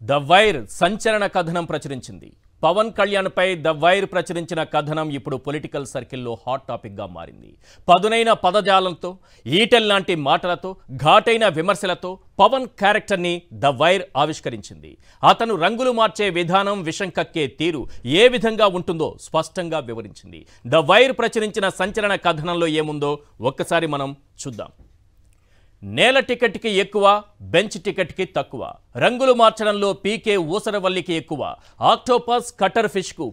The wire సంచలన కథనం ప్రచురించింది. పవన్ కళ్యాణ్ పై ద వైర్ ప్రచురించిన కథనం ఇప్పుడు పొలిటికల్ సర్కిల్లో హాట్ టాపిక్ గా మారింది. పదునైన పదజాలంతో, ఈటెల్ లాంటి మాటలతో, ఘాటైన విమర్శలతో పవన్ క్యారెక్టర్ ని ద వైర్ ఆవిష్కరించింది. అతను రంగులు మార్చే విధానం, విషం కక్కే తీరు ఏ విధంగా ఉంటుందో స్పష్టంగా వివరించింది. ద వైర్ ప్రచురించిన సంచలన కథనంలో ఏముందో ఒక్కసారి మనం చూద్దాం. నేల టికెట్కి ఎక్కువ, బెంచ్ టికెట్కి తక్కువ, రంగులు మార్చడంలో పీకే ఊసరవల్లికి ఎక్కువ, ఆక్టోపస్ కటర్ ఫిష్కు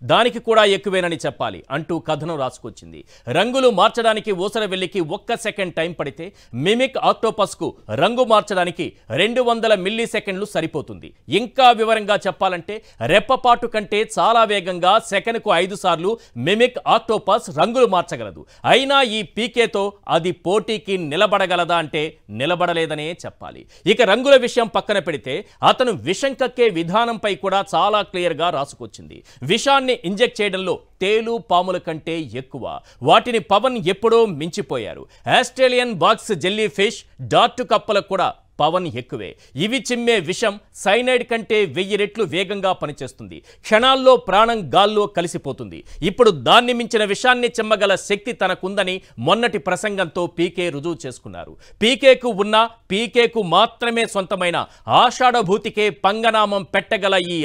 దానికి కూడా ఎక్కువేనని చెప్పాలి అంటూ కథనం రాసుకొచ్చింది. రంగులు మార్చడానికి ఊసరవెల్లికి 1 సెకండ్ టైం పడితే మిమిక్ ఆక్టోపస్కు రంగు మార్చడానికి 200 మిల్లీ సెకండ్లు సరిపోతుంది. ఇంకా వివరంగా చెప్పాలంటే రెప్పపాటు కంటే చాలా వేగంగా సెకనుకు 5 సార్లు మిమిక్ ఆక్టోపస్ రంగులు మార్చగలదు. అయినా ఈ పీకేతో అది పోటీకి నిలబడగలదా అంటే నిలబడలేదనే చెప్పాలి. ఇక రంగుల విషయం పక్కన పెడితే అతను విషం కక్కే విధానంపై కూడా చాలా క్లియర్గా రాసుకొచ్చింది. విషాన్ని ఇంజెక్ట్ చేయడంలో తేలు పాముల కంటే ఎక్కువ. వాటిని పవన్ ఎప్పుడో మించిపోయారు. ఆస్ట్రేలియన్ బాక్స్ జెల్లీ ఫిష్, డార్టు కప్పలకు కూడా పవన్ ఎక్కువే. ఇవి చిమ్మే విషం సైనైడ్ కంటే 1000 రెట్లు వేగంగా పనిచేస్తుంది. క్షణాల్లో ప్రాణం గాల్లో కలిసిపోతుంది. ఇప్పుడు దాన్ని మించిన విషాన్ని చిమ్మగల శక్తి తనకుందని మొన్నటి ప్రసంగంతో పీకే రుజువు చేసుకున్నారు. పీకేకు ఉన్న, పీకేకు మాత్రమే సొంతమైన ఆషాఢభూతికే పంగనామం పెట్టగల ఈ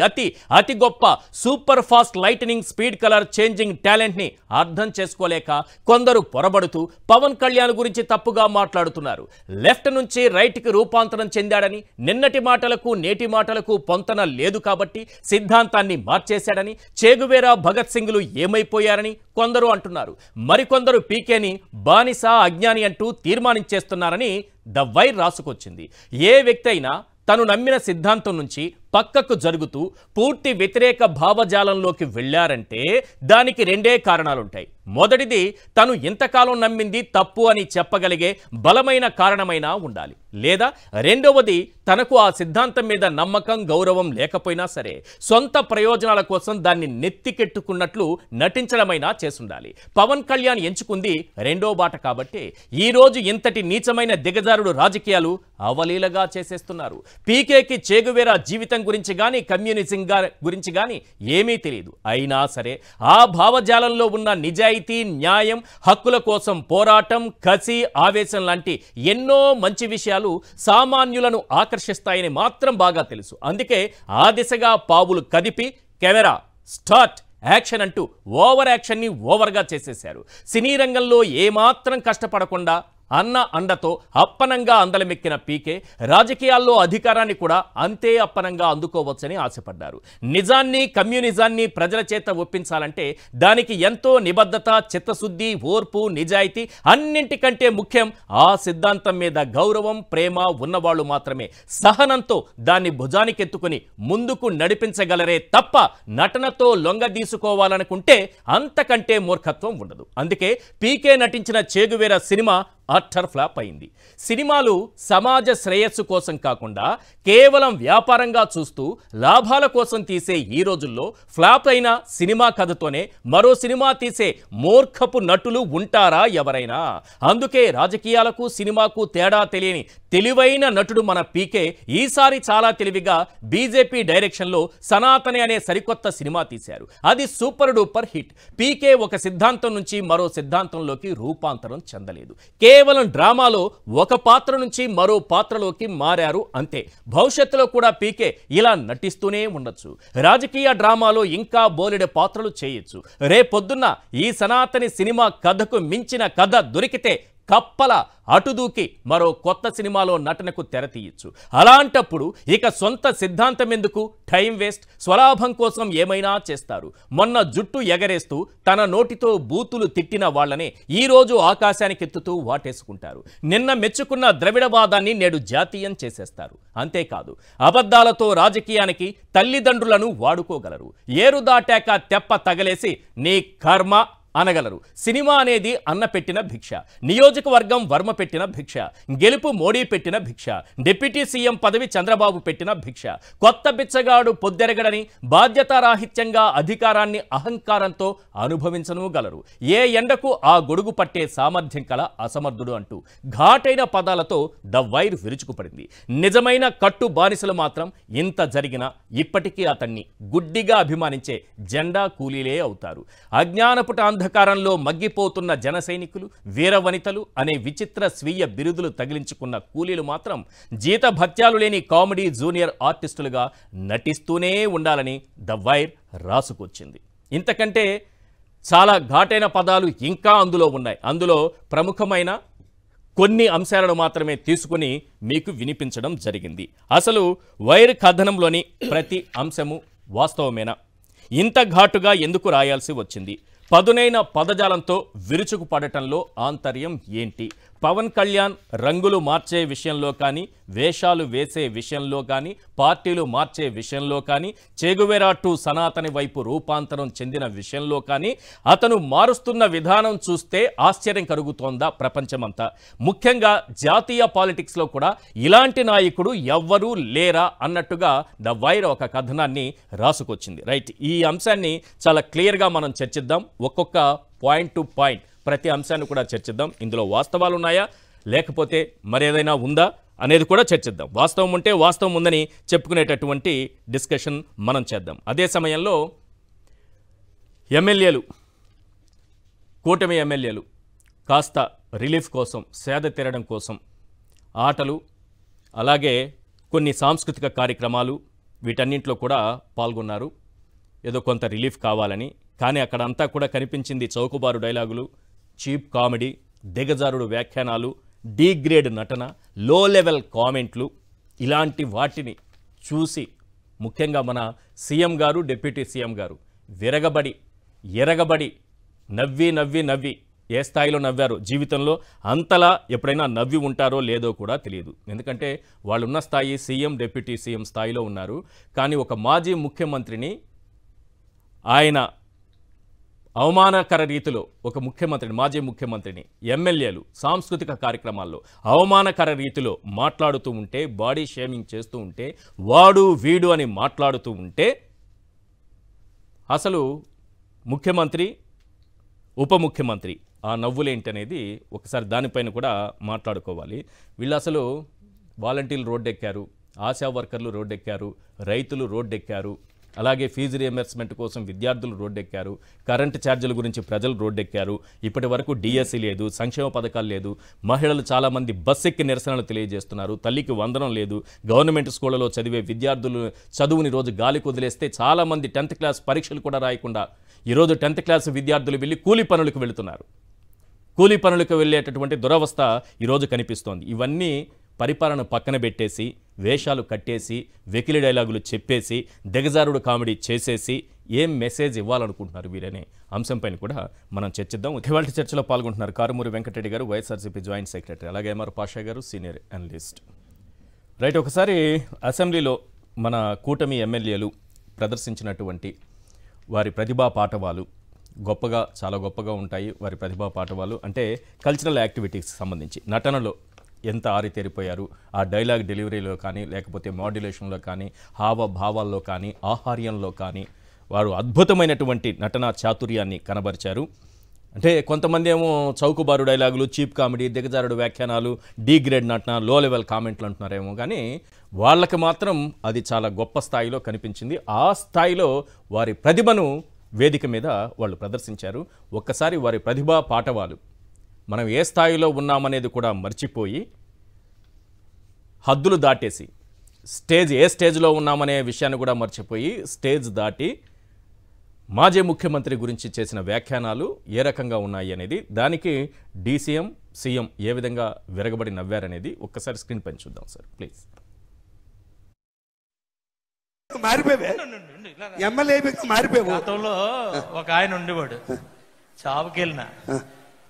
అతి గొప్ప super fast lightening speed colour changing talent ని అర్థం చేసుకోలేక కొందరు పొరబడుతూ పవన్ కళ్యాణ్ గురించి తప్పుగా మాట్లాడుతున్నారు. లెఫ్ట్ నుంచి రైట్ కి రూపాంతరం చెందాడని, నిన్నటి మాటలకు నేటి మాటలకు పొంతన లేదు కాబట్టి సిద్ధాంతాన్ని మార్చేశాడని, చేగువేరా భగత్ సింగ్లు ఏమైపోయారని కొందరు అంటున్నారు. మరికొందరు పీకేని బానిస, అజ్ఞాని అంటూ తీర్మానించేస్తున్నారని ద వైర్ రాసుకొచ్చింది. ఏ వ్యక్తి అయినా తను నమ్మిన సిద్ధాంతం నుంచి పక్కకు జరుగుతూ పూర్తి వ్యతిరేక భావజాలంలోకి వెళ్ళారంటే దానికి 2 కారణాలుంటాయి. మొదటిది, తను ఇంతకాలం నమ్మింది తప్పు అని చెప్పగలిగే బలమైన కారణమైనా ఉండాలి. లేదా రెండవది, తనకు ఆ సిద్ధాంతం మీద నమ్మకం, గౌరవం లేకపోయినా సరే సొంత ప్రయోజనాల కోసం దాన్ని నెత్తికెట్టుకున్నట్లు నటించడమైనా చేసుండాలి. పవన్ కళ్యాణ్ ఎంచుకుంది రెండో బాట కాబట్టి ఈరోజు ఇంతటి నీచమైన దిగజారుడు రాజకీయాలు అవలీలగా చేసేస్తున్నారు. పీకేకి చేగువేరా జీవితం గురించి కానీ, కమ్యూనిజం గురించి కానీ ఏమీ తెలియదు. అయినా సరే ఆ భావజాలంలో ఉన్న నిజాయితీ, న్యాయం, హక్కుల కోసం పోరాటం, కసి, ఆవేశం లాంటి ఎన్నో మంచి విషయాలు సామాన్యులను ఆకర్షిస్తాయని మాత్రం బాగా తెలుసు. అందుకే ఆ దిశగా పావులు కదిపి కెమెరా స్టార్ట్ యాక్షన్ అంటూ ఓవర్ యాక్షన్ని ఓవర్గా చేసేశారు. సినీ రంగంలో ఏమాత్రం కష్టపడకుండా అన్న అండతో అప్పనంగా అందలమెక్కిన పీకే రాజకీయాల్లో అధికారాన్ని కూడా అంతే అప్పనంగా అందుకోవచ్చని ఆశపడ్డారు. నిజాన్ని, కమ్యూనిజాన్ని ప్రజల చేత ఒప్పించాలంటే దానికి ఎంతో నిబద్ధత, చిత్తశుద్ధి, ఓర్పు, నిజాయితీ, అన్నింటికంటే ముఖ్యం ఆ సిద్ధాంతం మీద గౌరవం, ప్రేమ ఉన్నవాళ్ళు మాత్రమే సహనంతో దాన్ని భుజానికెత్తుకుని ముందుకు నడిపించగలరే తప్ప నటనతో లొంగదీసుకోవాలనుకుంటే అంతకంటే మూర్ఖత్వం ఉండదు. అందుకే పీకే నటించిన చేగువేరా సినిమా అట్టర్ ఫ్లాప్ అయింది. సినిమాలు సమాజ శ్రేయస్సు కోసం కాకుండా కేవలం వ్యాపారంగా చూస్తూ లాభాల కోసం తీసే ఈ రోజుల్లో ఫ్లాప్ అయిన సినిమా కథతోనే మరో సినిమా తీసే మూర్ఖపు నటులు ఉంటారా ఎవరైనా? అందుకే రాజకీయాలకు, సినిమాకు తేడా తెలియని తెలివైన నటుడు మన పీకే ఈసారి చాలా తెలివిగా బీజేపీ డైరెక్షన్లో సనాతని అనే సరికొత్త సినిమా తీశారు. అది సూపర్ డూపర్ హిట్. పీకే ఒక సిద్ధాంతం నుంచి మరో సిద్ధాంతంలోకి రూపాంతరం చెందలేదు. కేవలం డ్రామాలో ఒక పాత్ర నుంచి మరో పాత్రలోకి మారారు అంతే. భవిష్యత్తులో కూడా పీకే ఇలా నటిస్తూనే ఉండొచ్చు. రాజకీయ డ్రామాలో ఇంకా బోలెడు పాత్రలు చేయొచ్చు. రేపొద్దున్న ఈ సనాతని సినిమా కథకు మించిన కథ దొరికితే కప్పల అటుదూకి మరో కొత్త సినిమాలో నటనకు తెరతీయచ్చు. అలాంటప్పుడు ఇక సొంత సిద్ధాంతం ఎందుకు? Time waste. స్వలాభం కోసం ఏమైనా చేస్తారు. మొన్న జుట్టు ఎగరేస్తూ తన నోటితో బూతులు తిట్టిన వాళ్లనే ఈరోజు ఆకాశానికెత్తుతూ వాటేసుకుంటారు. నిన్న మెచ్చుకున్న ద్రవిడవాదాన్ని నేడు జాతీయం చేసేస్తారు. అంతేకాదు అబద్ధాలతో రాజకీయానికి తల్లిదండ్రులను వాడుకోగలరు. ఏరు దాటాక తెప్ప తగలేసి నీ కర్మ అనగలరు. సినిమా అనేది అన్న పెట్టిన భిక్ష, నియోజకవర్గం వర్మ పెట్టిన భిక్ష, గెలుపు మోడీ పెట్టిన భిక్ష, డిప్యూటీ సీఎం పదవి చంద్రబాబు పెట్టిన భిక్ష. కొత్త బిచ్చగాడు పొద్దెరగడని బాధ్యతారాహిత్యంగా అధికారాన్ని అహంకారంతో అనుభవించనుగలరు. ఏ ఎండకు ఆ గొడుగు పట్టే సామర్థ్యం కల అసమర్థుడు అంటూ ఘాటైన పదాలతో ద వైర్ విరుచుకుపడింది. నిజమైన కట్టు బానిసలు మాత్రం ఇంత జరిగినా ఇప్పటికీ అతన్ని గుడ్డిగా అభిమానించే జెండా కూలీలే అవుతారు. అజ్ఞానపుట అంధకారంలో మగ్గిపోతున్న జన సైనికులు, వీరవనితలు అనే విచిత్ర స్వీయ బిరుదులు తగిలించుకున్న కూలీలు మాత్రం జీతభత్యాలు లేని కామెడీ జూనియర్ ఆర్టిస్టులుగా నటిస్తూనే ఉండాలని ద వైర్ రాసుకొచ్చింది. ఇంతకంటే చాలా ఘాటైన పదాలు ఇంకా అందులో ఉన్నాయి. అందులో ప్రముఖమైన కొన్ని అంశాలను మాత్రమే తీసుకుని మీకు వినిపించడం జరిగింది. అసలు వైర్ కథనంలోని ప్రతి అంశము వాస్తవమేనా? ఇంత ఘాటుగా ఎందుకు రాయాల్సి వచ్చింది? పదునైన పదజాలంతో విరుచుకుపడటంలో ఆంతర్యం ఏంటి? పవన్ కళ్యాణ్ రంగులు మార్చే విషయంలో కానీ, వేషాలు వేసే విషయంలో కానీ, పార్టీలు మార్చే విషయంలో కానీ, చెగువెరా టు సనాతని వైపు రూపాంతరం చెందిన విషయంలో కానీ అతను మారుస్తున్న విధానం చూస్తే ఆశ్చర్యం కలుగుతోందా ప్రపంచమంతా? ముఖ్యంగా జాతీయ పాలిటిక్స్లో కూడా ఇలాంటి నాయకుడు ఎవ్వరూ లేరా అన్నట్టుగా ద వైర్ ఒక కథనాన్ని రాసుకొచ్చింది. రైట్, ఈ అంశాన్ని చాలా క్లియర్గా మనం చర్చిద్దాం. ఒక్కొక్క పాయింట్ టు పాయింట్ ప్రతి అంశాన్ని కూడా చర్చిద్దాం. ఇందులో వాస్తవాలు ఉన్నాయా లేకపోతే మరేదైనా ఉందా అనేది కూడా చర్చిద్దాం. వాస్తవం ఉంటే వాస్తవం ఉందని చెప్పుకునేటటువంటి డిస్కషన్ మనం చేద్దాం. అదే సమయంలో ఎమ్మెల్యేలు, కూటమి ఎమ్మెల్యేలు కాస్త రిలీఫ్ కోసం, సేద తీరడం కోసం ఆటలు, అలాగే కొన్ని సాంస్కృతిక కార్యక్రమాలు వీటన్నింటిలో కూడా పాల్గొన్నారు. ఏదో కొంత రిలీఫ్ కావాలని. కానీ అక్కడంతా కూడా కనిపించింది చౌకబారు డైలాగులు, చీప్ కామెడీ, దిగజారుడు వ్యాఖ్యానాలు, డీగ్రేడ్ నటన, లో లెవెల్ కామెంట్లు. ఇలాంటి వాటిని చూసి ముఖ్యంగా మన సీఎం గారు, డిప్యూటీ సీఎం గారు విరగబడి ఎరగబడి నవ్వి నవ్వి నవ్వి ఏ స్థాయిలో నవ్వారో, జీవితంలో అంతలా ఎప్పుడైనా నవ్వి ఉంటారో లేదో కూడా తెలియదు. ఎందుకంటే వాళ్ళున్న స్థాయి సీఎం, డిప్యూటీ సీఎం స్థాయిలో ఉన్నారు. కానీ ఒక మాజీ ముఖ్యమంత్రిని ఆయన అవమానకర రీతిలో, ఒక ముఖ్యమంత్రిని, మాజీ ముఖ్యమంత్రిని ఎమ్మెల్యేలు సాంస్కృతిక కార్యక్రమాల్లో అవమానకర రీతిలో మాట్లాడుతూ ఉంటే, బాడీ షేమింగ్ చేస్తూ ఉంటే, వాడు వీడు అని మాట్లాడుతూ ఉంటే అసలు ముఖ్యమంత్రి, ఉప ముఖ్యమంత్రి ఆ నవ్వులేంటనేది ఒకసారి దానిపైన కూడా మాట్లాడుకోవాలి. వీళ్ళు అసలు వాలంటీర్లు రోడ్డెక్కారు, ఆశా వర్కర్లు రోడ్డెక్కారు, రైతులు రోడ్డెక్కారు, అలాగే ఫీజు రియంబర్స్మెంట్ కోసం విద్యార్థులు రోడ్డెక్కారు, కరెంటు ఛార్జీల గురించి ప్రజలు రోడ్డెక్కారు. ఇప్పటి వరకు డిఎస్సీ లేదు, సంక్షేమ పథకాలు లేదు, మహిళలు చాలామంది బస్ ఎక్కి నిరసనలు తెలియజేస్తున్నారు, తల్లికి వందనం లేదు, గవర్నమెంట్ స్కూళ్ళలో చదివే విద్యార్థులు చదువుని రోజు గాలికి వదిలేస్తే చాలామంది 10th క్లాస్ పరీక్షలు కూడా రాయకుండా ఈరోజు 10th క్లాస్ విద్యార్థులు వెళ్ళి కూలీ పనులకు వెళుతున్నారు. కూలీ పనులకు వెళ్ళేటటువంటి దురవస్థ ఈరోజు కనిపిస్తోంది. ఇవన్నీ పరిపాలన పక్కన పెట్టేసి, వేషాలు కట్టేసి, వెకిలి డైలాగులు చెప్పేసి, దిగజారుడు కామెడీ చేసేసి ఏం మెసేజ్ ఇవ్వాలనుకుంటున్నారు వీరనే అంశంపైన కూడా మనం చర్చిద్దాం. ఇవాళ చర్చలో పాల్గొంటున్నారు కారుమూరి వెంకటరెడ్డి గారు, వైఎస్ఆర్సీపీ జాయింట్ సెక్రటరీ, అలాగే ఎంఆర్ పాషా గారు, సీనియర్ అనలిస్ట్. రైట్, ఒకసారి అసెంబ్లీలో మన కూటమి ఎమ్మెల్యేలు ప్రదర్శించినటువంటి వారి ప్రతిభా పాఠవాలు గొప్పగా, చాలా గొప్పగా ఉంటాయి. వారి ప్రతిభా పాఠవాలు అంటే కల్చరల్ యాక్టివిటీస్కి సంబంధించి నటనలో ఎంత ఆరితేరిపోయారు, ఆ డైలాగ్ డెలివరీలో కానీ, లేకపోతే మాడ్యులేషన్లో కానీ, హావభావాల్లో కానీ, ఆహార్యంలో కానీ వారు అద్భుతమైనటువంటి నటనా చాతుర్యాన్ని కనబరిచారు. అంటే కొంతమంది ఏమో చౌకబారు డైలాగులు, చీప్ కామెడీ, దిగజారుడు వ్యాఖ్యానాలు, డీగ్రేడ్ నటన, లో లెవెల్ కామెంట్లు అంటున్నారేమో, కానీ వాళ్ళకి మాత్రం అది చాలా గొప్ప స్థాయిలో కనిపించింది. ఆ స్థాయిలో వారి ప్రతిభను వేదిక మీద వాళ్ళు ప్రదర్శించారు. ఒక్కసారి వారి ప్రతిభా పాఠవాలు, మనం ఏ స్థాయిలో ఉన్నామనేది కూడా మర్చిపోయి, హద్దులు దాటేసి, ఏ స్టేజ్లో ఉన్నామనే విషయాన్ని కూడా మర్చిపోయి స్టేజ్ దాటి మాజీ ముఖ్యమంత్రి గురించి చేసిన వ్యాఖ్యానాలు ఏ రకంగా ఉన్నాయి అనేది, దానికి డీసీఎం, సీఎం ఏ విధంగా విరగబడి నవ్వారనేది ఒక్కసారి స్క్రీన్ పైన చూద్దాం సార్ ప్లీజ్. గతంలో ఒక ఆయన ఉండేవాడు, చావుకి వెళ్ళినా,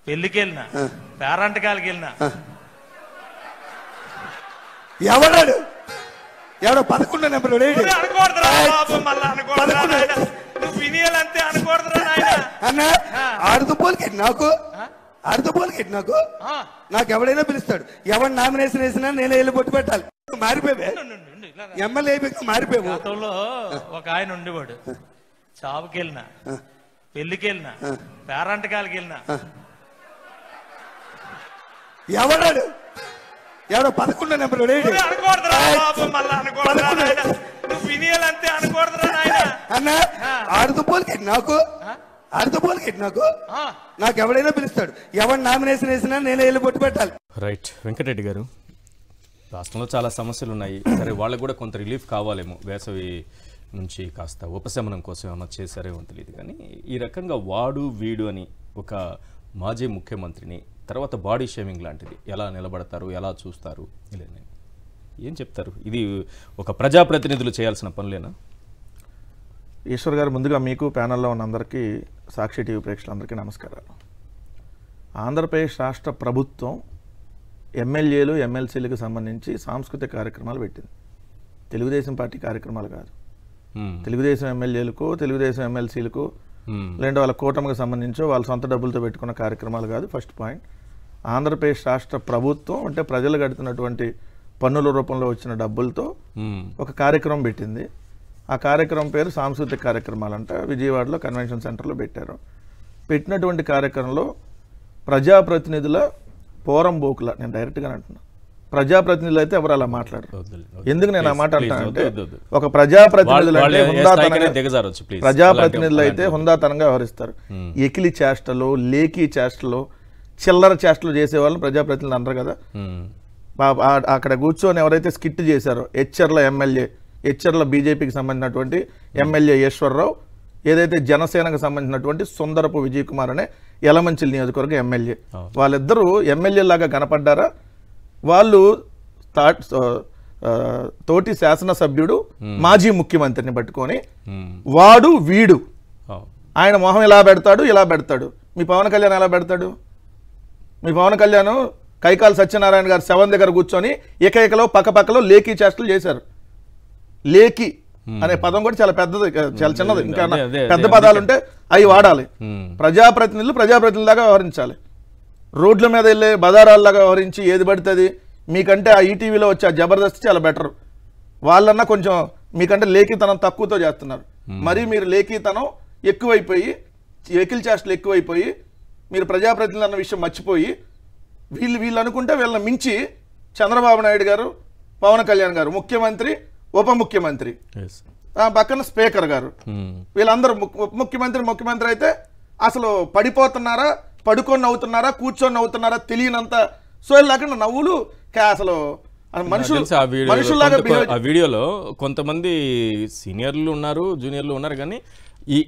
పెళ్లికి వెళ్ళినా, పేరంటకాలకి వెళ్ళినా, ఎవడాడు 11 నెంబర్ అనకూడదురా బాబు, మళ్ళా అనకూడదురా నాయన, నువ్వు వినియాలంతే అనకూడదురా నాయన. అన్న ఆడుతూ పోలికెట్టి నాకు ఎవడైనా పిలుస్తాడు. ఎవరు నామినేషన్ వేసినా నేనే వెళ్ళి పొట్టు పెట్టాలి. మారిపోయావే ఎమ్మెల్యే మారిపోయావు. గతంలో ఒక ఆయన ఉండేవాడు. చావుకి వెళ్ళినా, పెళ్లికి వెళ్ళినా, పేరంటకాలకి వెళ్ళినా. ఎవడాడు? ఎవడో 11 నెంబర్ అన్న ఆడుతూ పోలికెట్టి నాకు ఎవడైనా పిలుస్తాడు. ఎవరు నామినేషన్ వేసినా నేనే వెళ్ళి పొట్టు పెట్టాలి. రైట్ వెంకటరెడ్డి గారు, రాష్ట్రంలో చాలా సమస్యలు ఉన్నాయి. సరే, వాళ్ళకు కూడా కొంత రిలీఫ్ కావాలేమో, వేసవి నుంచి కాస్త ఉపశమనం కోసం ఏమన్నా చేశారేమో తెలియదు. కానీ ఈ రకంగా వాడు వీడు అని ఒక మాజీ ముఖ్యమంత్రిని తర్వాత బాడీ షేమింగ్ లాంటిది ఎలా నిలబడతారు, ఎలా చూస్తారు, ఏం చెప్తారు? ఇది ఒక ప్రజాప్రతినిధులు చేయాల్సిన పనులేనా? ఈశ్వర్ గారు, ముందుగా మీకు ప్యానల్లో ఉన్న అందరికీ, సాక్షి టీవీ ప్రేక్షకులందరికీ నమస్కారాలు. ఆంధ్రప్రదేశ్ రాష్ట్ర ప్రభుత్వం ఎమ్మెల్యేలు ఎమ్మెల్సీలకు సంబంధించి సాంస్కృతిక కార్యక్రమాలు పెట్టింది. తెలుగుదేశం పార్టీ కార్యక్రమాలు కాదు. తెలుగుదేశం ఎమ్మెల్యేలకు, తెలుగుదేశం ఎమ్మెల్సీలకు, లేదంటే వాళ్ళ కూటమికి సంబంధించో వాళ్ళ సొంత డబ్బులతో పెట్టుకున్న కార్యక్రమాలు కాదు. ఫస్ట్ పాయింట్, ఆంధ్రప్రదేశ్ రాష్ట్ర ప్రభుత్వం అంటే ప్రజలు కడుతున్నటువంటి పన్నుల రూపంలో వచ్చిన డబ్బులతో ఒక కార్యక్రమం పెట్టింది. ఆ కార్యక్రమం పేరు సాంస్కృతిక కార్యక్రమాలంట. విజయవాడలో కన్వెన్షన్ సెంటర్లో పెట్టారు. పెట్టినటువంటి కార్యక్రమంలో ప్రజాప్రతినిధుల పోరంబోకుల, నేను డైరెక్ట్గా అంటున్నా, ప్రజాప్రతినిధులు అయితే ఎవరు అలా మాట్లాడరు. ఎందుకు నేను ఆ మాట అంటానంటే, ఒక ప్రజాప్రతినిధులు అంటే ప్రజాప్రతినిధులు అయితే హుందాతనంగా వ్యవహరిస్తారు. ఎకిలి చేష్టలు, లేఖీ చేష్టలు, చిల్లర చేష్టలు చేసే వాళ్ళని ప్రజాప్రతినిధులు అంటారు కదా. అక్కడ కూర్చొని ఎవరైతే స్కిట్ చేశారో, హెచ్చర్ల ఎమ్మెల్యే, హెచ్చర్ల బీజేపీకి సంబంధించినటువంటి ఎమ్మెల్యే ఈశ్వర్రావు, ఏదైతే జనసేనకు సంబంధించినటువంటి సుందరపు విజయ్ కుమార్ అనే యలమంచిలి నియోజకవర్గ ఎమ్మెల్యే, వాళ్ళిద్దరూ ఎమ్మెల్యేలాగా కనపడ్డారా? వాళ్ళు తోటి శాసనసభ్యుడు మాజీ ముఖ్యమంత్రిని పట్టుకొని వాడు వీడు, ఆయన మొహం ఇలా పెడతాడు, ఇలా పెడతాడు. మీ పవన్ కళ్యాణ్ ఎలా పెడతాడు? మీ పవన్ కళ్యాణ్ కైకాల సత్యనారాయణ గారు శవం దగ్గర కూర్చొని ఏకైకలో పక్కపక్కలో లేఖీ చేష్టలు చేశారు. లేఖీ అనే పదం కూడా చాలా పెద్దది, చాలా చిన్నది. ఇంకా పెద్ద పదాలు ఉంటే అవి వాడాలి. ప్రజాప్రతినిధులాగా వ్యవహరించాలి. రోడ్ల మీద వెళ్ళే బజారాల్లాగా వ్యవహరించి ఏది పడుతుంది, మీకంటే ఆ ఈటీవీలో వచ్చే జబర్దస్త్ చాలా బెటర్. వాళ్ళన్నా కొంచెం మీకంటే లేఖీతనం తక్కువతో చేస్తున్నారు. మరి మీరు లేఖీతనం ఎక్కువైపోయి, ఎకిల్ చేష్టలు ఎక్కువైపోయి, మీరు ప్రజాప్రతినిధులు అన్న విషయం మర్చిపోయి, వీళ్ళు అనుకుంటే వీళ్ళని మించి చంద్రబాబు నాయుడు గారు, పవన్ కళ్యాణ్ గారు, ముఖ్యమంత్రి, ఉప ముఖ్యమంత్రి, పక్కన స్పీకర్ గారు, వీళ్ళందరూ ముఖ్యమంత్రి అయితే అసలు పడిపోతున్నారా, పడుకొని నవ్వుతున్నారా, కూర్చొని నవ్వుతున్నారా తెలియనంత సోయలాగా నవ్వులు. అసలు మనుషుల్లాగా ఆ వీడియోలో కొంతమంది సీనియర్లు ఉన్నారు, జూనియర్లు ఉన్నారు, కానీ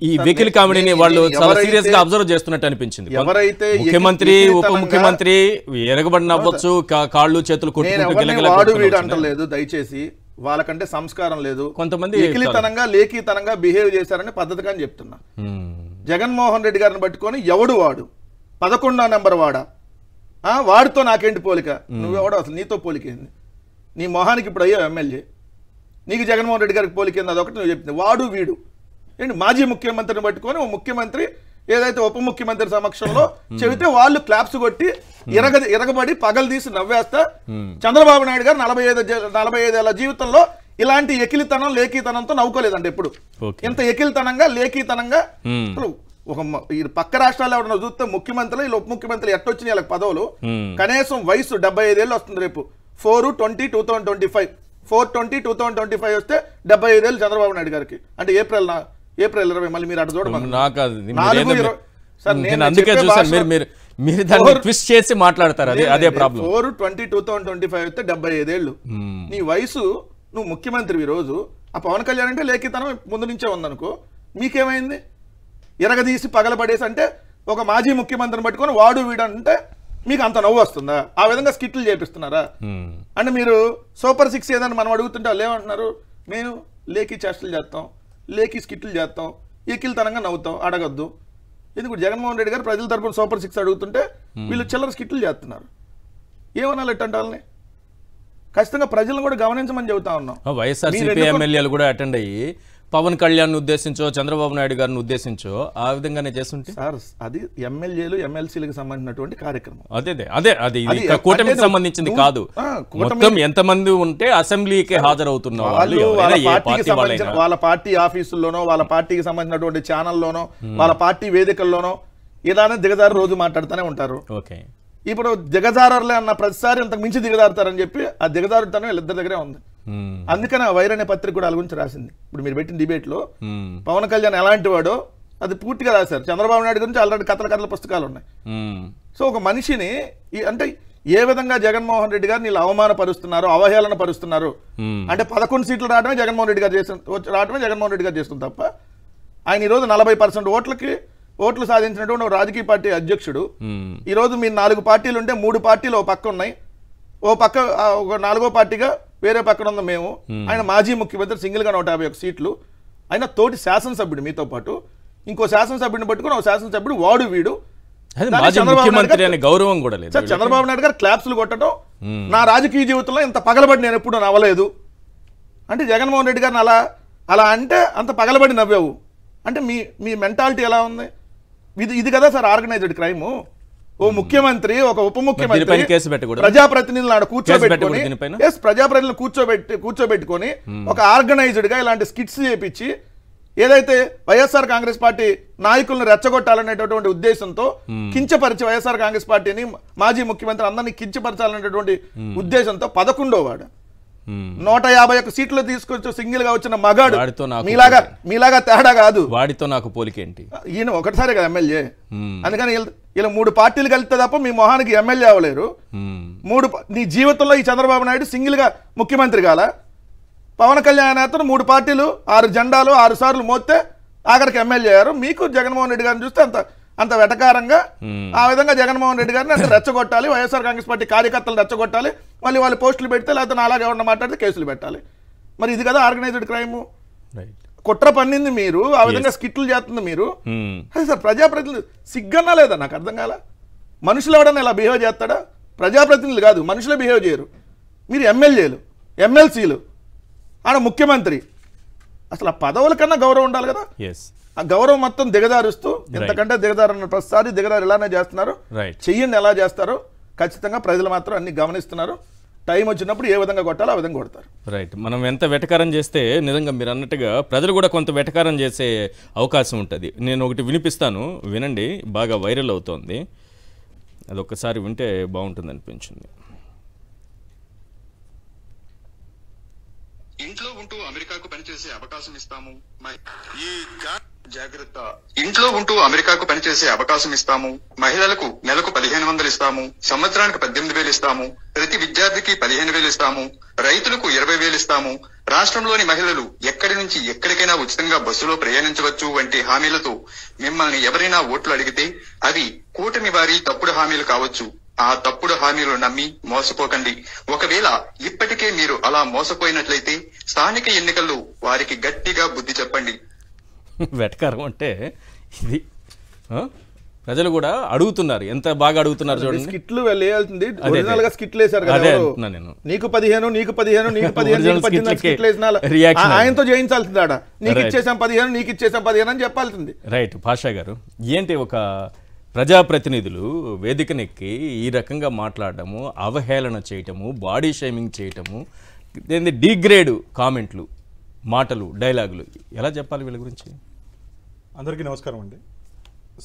ఈ వెకిల్ కామెడీని వాళ్ళు చాలా సీరియస్ గా అబ్జర్వ్ చేస్తున్నట్టు అనిపించింది. ఎవరైతే ముఖ్యమంత్రి, ఉప ముఖ్యమంత్రి ఎరగబడిన అవ్వచ్చు, కాళ్ళు చేతులు కొట్టుకుంటూ అంటలేదు. దయచేసి వాళ్ళకంటే సంస్కారం లేదు. కొంతమంది ఎకిలితనంగా, లేఖీతనంగా బిహేవ్ చేశారని పద్ధతిగా చెప్తున్నా. జగన్మోహన్ రెడ్డి గారిని పట్టుకొని ఎవడు వాడు, 11వ నెంబర్ వాడా, వాడితో నాకేంటి పోలిక, నువ్వెవడో అసలు, నీతో పోలికేంది, నీ మొహానికి ఇప్పుడు అయ్యో ఎమ్మెల్యే, నీకు జగన్మోహన్ రెడ్డి గారికి పోలికేంది, అదొకటి నువ్వు చెప్తుంది. వాడు వీడు ఏంటి, మాజీ ముఖ్యమంత్రిని పట్టుకొని ఓ ముఖ్యమంత్రి ఏదైతే ఉప ముఖ్యమంత్రి సమక్షంలో చెబితే వాళ్ళు క్లాప్స్ కొట్టి ఇరగబడి పగలు తీసి నవ్వేస్తా. చంద్రబాబు నాయుడు గారు 45 ఏళ్ల జీవితంలో ఇలాంటి ఎకిలితనం, లేఖీతనంతో నవ్వుకోలేదండి ఎప్పుడు. ఇంత ఎకిలితనంగా, లేఖీతనంగా ఒక పక్క రాష్ట్రాల్లో ఎవడన్నా చూస్తే ముఖ్యమంత్రులు, వీళ్ళు ఉప ముఖ్యమంత్రులు ఎట్టొచ్చినాయి వాళ్ళకి పదవులు. కనీసం వయసు 75 ఏళ్ళు వస్తుంది రేపు. 4/20/2025 4/20/2025 వస్తే 75 ఏళ్ళు చంద్రబాబు నాయుడు గారికి. అంటే ఏప్రిల్ 20 మళ్ళీ మీరు అటు చూడమని అందుకే చూసాను. మీరు దాన్ని ట్విస్ట్ చేసి మాట్లాడతారు, అదే ప్రాబ్లం. 4/20/2025 వస్తే 75 ఏళ్ళు నీ వయసు. నువ్వు ముఖ్యమంత్రి రోజు. ఆ పవన్ కళ్యాణ్ అంటే లేఖితనం ముందు నుంచే ఉందనుకో, మీకేమైంది? ఎరగదీసి పగలబడేసి అంటే ఒక మాజీ ముఖ్యమంత్రిని పట్టుకొని వాడు వీడు అంటే మీకు అంత నవ్వు వస్తుందా? ఆ విధంగా స్కిట్లు చేపిస్తున్నారా? అంటే మీరు సూపర్ 6 ఏదని మనం అడుగుతుంటే వాళ్ళు ఏమంటున్నారు, మేము లేఖీ చేష్టలు చేస్తాం, లేఖీ స్కిట్లు చేస్తాం, ఎకిలితనంగా నవ్వుతాం, అడగద్దు. ఎందుకు జగన్మోహన్ రెడ్డి గారు ప్రజల తరపున సూపర్ 6 అడుగుతుంటే వీళ్ళు చిల్లర స్కిట్లు చేస్తున్నారు. ఏమన్నా ఎట్టంటే వాళ్ళని ఖచ్చితంగా ప్రజలను కూడా గమనించమని చెబుతా ఉన్నాం. వైఎస్ఆర్సీపీ ఎమ్మెల్యేలు కూడా అటెండ్ అయ్యి పవన్ కళ్యాణ్ ఉద్దేశించో చంద్రబాబు నాయుడు గారిని ఉద్దేశించో ఆ విధంగానే చేస్తుంటే సార్ అది ఎమ్మెల్యేలు ఎమ్మెల్సీలకు సంబంధించినటువంటి కార్యక్రమం. అదే అది కూటమికి సంబంధించింది కాదు. మొత్తం ఎంతమంది ఉంటే అసెంబ్లీకి హాజరవుతున్న వాళ్ళు వాళ్ళ పార్టీ ఆఫీసుల్లోనో వాళ్ళ పార్టీకి సంబంధించినటువంటి ఛానల్లోనో వాళ్ళ పార్టీ వేదికల్లోనో ఇలానే దిగజారు రోజు మాట్లాడుతూనే ఉంటారు. ఓకే, ఇప్పుడు దిగజారర్లే అన్న ప్రతిసారి అంతకు మించి దిగజారుతారని చెప్పి ఆ దిగజారుతనం వీళ్ళిద్దరి దగ్గరే ఉంది. అందుకని ఆ వైర్ అనే పత్రిక కూడా వాళ్ళ గురించి రాసింది. ఇప్పుడు మీరు పెట్టిన డిబేట్ లో పవన్ కళ్యాణ్ ఎలాంటి వాడో అది పూర్తిగా రాశారు. చంద్రబాబు నాయుడు గురించి ఆల్రెడీ కథల పుస్తకాలు ఉన్నాయి. సో ఒక మనిషిని అంటే ఏ విధంగా జగన్మోహన్ రెడ్డి గారిని ఇలా అవమానపరుస్తున్నారు, అవహేళన పరుస్తున్నారు అంటే 11 సీట్లు రావడమే జగన్మోహన్ రెడ్డి గారు చేస్తుంది తప్ప ఆయన ఈరోజు 40% ఓట్లు సాధించినటువంటి ఒక రాజకీయ పార్టీ అధ్యక్షుడు. ఈ రోజు మీరు 4 పార్టీలు ఉంటే 3 పార్టీలు ఓ పక్క ఉన్నాయి, ఓ పక్క ఒక 4వ పార్టీగా వేరే పక్కన ఉంది మేము. ఆయన మాజీ ముఖ్యమంత్రి, సింగిల్ గా 151 సీట్లు. ఆయన తోటి శాసనసభ్యుడు మీతో పాటు ఇంకో శాసనసభ్యుడిని పట్టుకుని ఒక శాసనసభ్యుడు వాడు వీడు గౌరవం కూడా లేదు. చంద్రబాబు నాయుడు గారు క్లాప్స్లు కొట్టడం నా రాజకీయ జీవితంలో ఇంత పగలబడి నేను ఎప్పుడు నవ్వలేదు అంటే జగన్మోహన్ రెడ్డి గారిని అలా అంటే అంత పగలబడి నవ్వావు అంటే మీ మెంటాలిటీ ఎలా ఉంది? ఇది కదా సార్ ఆర్గనైజ్డ్ క్రైమ్. ఓ ముఖ్యమంత్రి ఒక ఉప ముఖ్యమంత్రి ప్రజాప్రతినిధులను కూర్చోబెట్టుకొని ఒక ఆర్గనైజ్డ్ గా ఇలాంటి స్కిట్స్ చేపించి ఏదైతే వైఎస్ఆర్ కాంగ్రెస్ పార్టీ నాయకులను రెచ్చగొట్టాలనేటటువంటి ఉద్దేశంతో కించపరిచి వైఎస్ఆర్ కాంగ్రెస్ పార్టీని మాజీ ముఖ్యమంత్రి అందరినీ కించపరచాలనేటువంటి ఉద్దేశంతో 11వ వాడు 151 సీట్లు తీసుకొచ్చి సింగిల్ గా వచ్చిన మగాడు మీలాగా తేడా కాదు. వాడితో నాకు పోలికేంటి? ఈయన ఒకటిసారి కదా ఎమ్మెల్యే. అందుకని ఇలా 3 పార్టీలు కలిస్తే తప్ప మీ మొహానికి ఎమ్మెల్యే అవ్వలేరు. నీ జీవితంలో ఈ చంద్రబాబు నాయుడు సింగిల్ గా ముఖ్యమంత్రి కాల. పవన్ కళ్యాణ్ అతను 3 పార్టీలు 6 జెండాలు 6 సార్లు మోస్తే ఆఖరికి ఎమ్మెల్యే అయ్యారు. మీకు జగన్మోహన్ రెడ్డి గారిని చూస్తే అంత వెటకారంగా ఆ విధంగా జగన్మోహన్ రెడ్డి గారిని అంటే రెచ్చగొట్టాలి, వైఎస్ఆర్ కాంగ్రెస్ పార్టీ కార్యకర్తలు రెచ్చగొట్టాలి, మళ్ళీ వాళ్ళు పోస్టులు పెడితే లేకపోతే అలాగే ఎవరన్నా మాట్లాడితే కేసులు పెట్టాలి. మరి ఇది కదా ఆర్గనైజ్డ్ క్రైమ్. కుట్ర పన్నింది మీరు, ఆ విధంగా స్కిట్లు చేస్తుంది మీరు. అదే సార్ ప్రజాప్రతినిధులు సిగ్గన్నా లేదా? నాకు అర్థం కాల. మనుషులు ఎవడన్నా ఇలా బిహేవ్ చేస్తాడా? ప్రజాప్రతినిధులు కాదు, మనుషులే బిహేవ్ చేయరు. మీరు ఎమ్మెల్యేలు, ఎమ్మెల్సీలు, ఆడ ముఖ్యమంత్రి, అసలు ఆ పదవుల కన్నా గౌరవం ఉండాలి కదా. ఆ గౌరవం మొత్తం దిగదారుస్తూ ఎంతకంటే దిగదారన్న ప్రతిసారి దిగదారు ఇలానే చేస్తున్నారు. చెయ్యండి ఎలా చేస్తారో ఖచ్చితంగా ప్రజలు మాత్రం అన్ని గమనిస్తున్నారు. టైం వచ్చినప్పుడు ఏ విధంగా కొట్టాలో ఆ విధంగా కొడతారు. రైట్. మనం ఎంత వెటకారం చేస్తే నిజంగా మీరు అన్నట్టుగా ప్రజలు కూడా కొంత వెటకారం చేసే అవకాశం ఉంటుంది. నేను ఒకటి వినిపిస్తాను, వినండి. బాగా వైరల్ అవుతోంది, అది ఒక్కసారి వింటే బాగుంటుంది అనిపించింది. ఇంట్లో ఉంటూ అమెరికాకు పనిచేసే అవకాశం ఇస్తాము. జాగ్రత్త. ఇంట్లో ఉంటూ అమెరికాకు పనిచేసే అవకాశం ఇస్తాము. మహిళలకు నెలకు 1500 ఇస్తాము. సంవత్సరానికి 18,000 ఇస్తాము. ప్రతి విద్యార్థికి 15,000 ఇస్తాము. రైతులకు 20,000 ఇస్తాము. రాష్ట్రంలోని మహిళలు ఎక్కడి నుంచి ఎక్కడికైనా ఉచితంగా బస్సులో ప్రయాణించవచ్చు వంటి హామీలతో మిమ్మల్ని ఎవరైనా ఓట్లు అడిగితే అవి కూటమి వారి తప్పుడు హామీలు కావచ్చు. ఆ తప్పుడు హామీలు నమ్మి మోసపోకండి. ఒకవేళ ఇప్పటికే మీరు అలా మోసపోయినట్లయితే స్థానిక ఎన్నికల్లో వారికి గట్టిగా బుద్ధి చెప్పండి. వెటకారం అంటే ఇది. ప్రజలు కూడా అడుగుతున్నారు, ఎంత బాగా అడుగుతున్నారు చూడండి. స్కిట్లు వేయాల్సింది ఒరిజినల్ గా స్కిట్లు వేశారు కదా. నీకు 15 నీకు 15 నీకు 15 స్కిట్లు వేసిన ఆయనతో చేయించాల్సింది. ఆడ నీకు ఇచ్చేసాం 15 నీకు ఇచ్చేసాం 15 అని చెప్పాల్సింది. రైట్. భాషా గారు, ఏంటి ఒక ప్రజాప్రతినిధులు వేదికనెక్కి ఈ రకంగా మాట్లాడటము, అవహేళన చేయటము, బాడీ షేమింగ్ చేయటము, డిగ్రేడ్ కామెంట్లు, మాటలు, డైలాగులు, ఎలా చెప్పాలి వీళ్ళ గురించి? అందరికీ నమస్కారం అండి.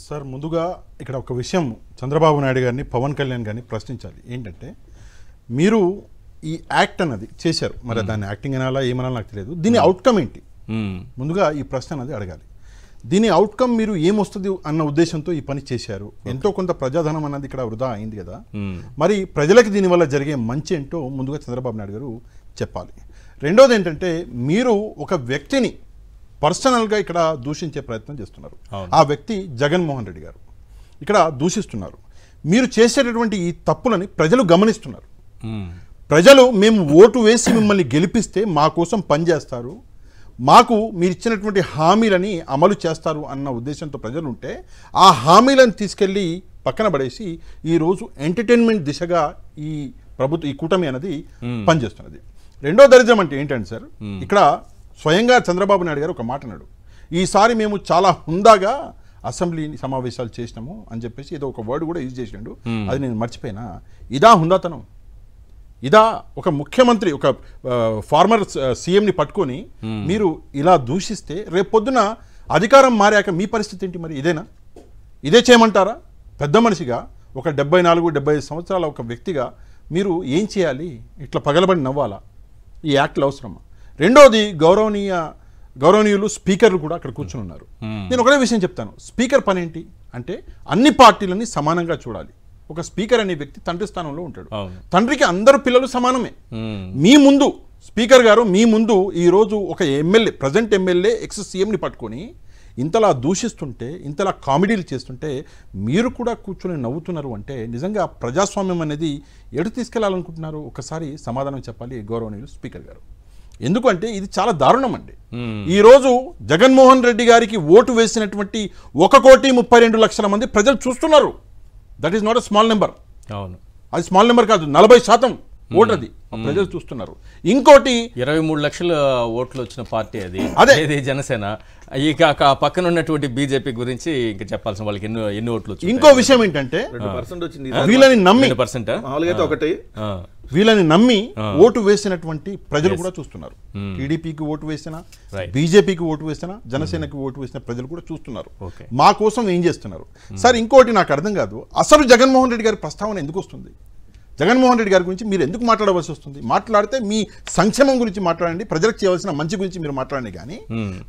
సార్, ముందుగా ఇక్కడ ఒక విషయం చంద్రబాబు నాయుడు గారిని, పవన్ కళ్యాణ్ గారిని ప్రశ్నించాలి. ఏంటంటే మీరు ఈ యాక్ట్ అన్నది చేశారు, మరి దాన్ని యాక్టింగ్ అనాలా ఏమనాలా నాకు తెలియదు. దీని అవుట్కమ్ ఏంటి? ముందుగా ఈ ప్రశ్న అనేది అడగాలి. దీని అవుట్కమ్ మీరు ఏమొస్తుంది అన్న ఉద్దేశంతో ఈ పని చేశారు. ఎంతో కొంత ప్రజాధనం అన్నది ఇక్కడ వృధా అయింది కదా. మరి ప్రజలకి దీనివల్ల జరిగే మంచి ఏంటో ముందుగా చంద్రబాబు నాయుడు గారు చెప్పాలి. రెండోది ఏంటంటే మీరు ఒక వ్యక్తిని పర్సనల్గా ఇక్కడ దూషించే ప్రయత్నం చేస్తున్నారు. ఆ వ్యక్తి జగన్మోహన్ రెడ్డి గారు ఇక్కడ దూషిస్తున్నారు. మీరు చేసేటటువంటి ఈ తప్పులని ప్రజలు గమనిస్తున్నారు. ప్రజలు మేము ఓటు వేసి మిమ్మల్ని గెలిపిస్తే మా కోసం పనిచేస్తారు, మాకు మీరు ఇచ్చినటువంటి హామీలని అమలు చేస్తారు అన్న ఉద్దేశంతో ప్రజలు ఉంటే ఆ హామీలను తీసుకెళ్ళి పక్కన పడేసి ఈరోజు ఎంటర్టైన్మెంట్ దిశగా ఈ కూటమి అనేది పనిచేస్తున్నది. రెండో దరిద్రం అంటే ఏంటంటే సార్, ఇక్కడ స్వయంగా చంద్రబాబు నాయుడు గారు ఒక మాట అన్నాడు, ఈసారి మేము చాలా హుందాగా అసెంబ్లీ సమావేశాలు చేసినాము అని చెప్పేసి ఏదో ఒక వర్డ్ కూడా యూజ్ చేసినాడు, అది నేను మర్చిపోయినా. ఇదా హుందాతనం? ఇదా ఒక ముఖ్యమంత్రి ఒక ఫార్మర్ సీఎంని పట్టుకొని మీరు ఇలా దూషిస్తే రేపు పొద్దున అధికారం మారాక మీ పరిస్థితి ఏంటి? మరి ఇదే చేయమంటారా? పెద్ద మనిషిగా ఒక 74-75 సంవత్సరాల ఒక వ్యక్తిగా మీరు ఏం చేయాలి? ఇట్లా పగలబడి నవ్వాలా? ఈ యాక్ట్లు అవసరమా? రెండోది గౌరవనీయులు స్పీకర్లు కూడా అక్కడ కూర్చుని ఉన్నారు. నేను ఒకటే విషయం చెప్తాను, స్పీకర్ పని ఏంటి అంటే అన్ని పార్టీలని సమానంగా చూడాలి. ఒక స్పీకర్ అనే వ్యక్తి తండ్రి స్థానంలో ఉంటాడు. తండ్రికి అందరు పిల్లలు సమానమే. మీ ముందు స్పీకర్ గారు, మీ ముందు ఈరోజు ఒక ఎమ్మెల్యే, ప్రజెంట్ ఎమ్మెల్యే ఎక్స్ సీఎంని పట్టుకొని ఇంతలా దూషిస్తుంటే, ఇంతలా కామెడీలు చేస్తుంటే మీరు కూడా కూర్చొని నవ్వుతున్నారు అంటే నిజంగా ప్రజాస్వామ్యం అనేది ఎటు తీసుకెళ్లాలనుకుంటున్నారు? ఒకసారి సమాధానం చెప్పాలి గౌరవనీయులు స్పీకర్ గారు. ఎందుకంటే ఇది చాలా దారుణం అండి. ఈరోజు జగన్మోహన్ రెడ్డి గారికి ఓటు వేసినటువంటి 1,32,00,000 మంది ప్రజలు చూస్తున్నారు. That is not a small number. అవును, అది స్మాల్ నెంబర్ కాదు, 40% ఓటు అది ప్రజలు చూస్తున్నారు. ఇంకోటి 23 లక్షల ఓట్లు వచ్చిన పార్టీ అదే జనసేన. ఇక పక్కన ఉన్నటువంటి బీజేపీ గురించి ఇంకా చెప్పాల్సిన వాళ్ళకి ఎన్ని ఓట్లు వచ్చాయి. ఇంకో విషయం ఏంటంటే 2% వచ్చింది. వీళ్ళని నమ్మి 2% వీళ్ళని నమ్మి ఓటు వేసినటువంటి ప్రజలు కూడా చూస్తున్నారు. టీడీపీకి ఓటు వేసినా, బీజేపీకి ఓటు వేసినా, జనసేనకి ఓటు వేసిన ప్రజలు కూడా చూస్తున్నారు. మా కోసం ఏం చేస్తున్నారు సార్? ఇంకోటి నాకు అర్థం కాదు, అసలు జగన్మోహన్ రెడ్డి గారి ప్రస్తావన ఎందుకు వస్తుంది? జగన్మోహన్ రెడ్డి గారి గురించి మీరు ఎందుకు మాట్లాడవలసి వస్తుంది? మాట్లాడితే మీ సంక్షేమం గురించి మాట్లాడండి, ప్రజలకు చేయవలసిన మంచి గురించి మీరు మాట్లాడండి. కానీ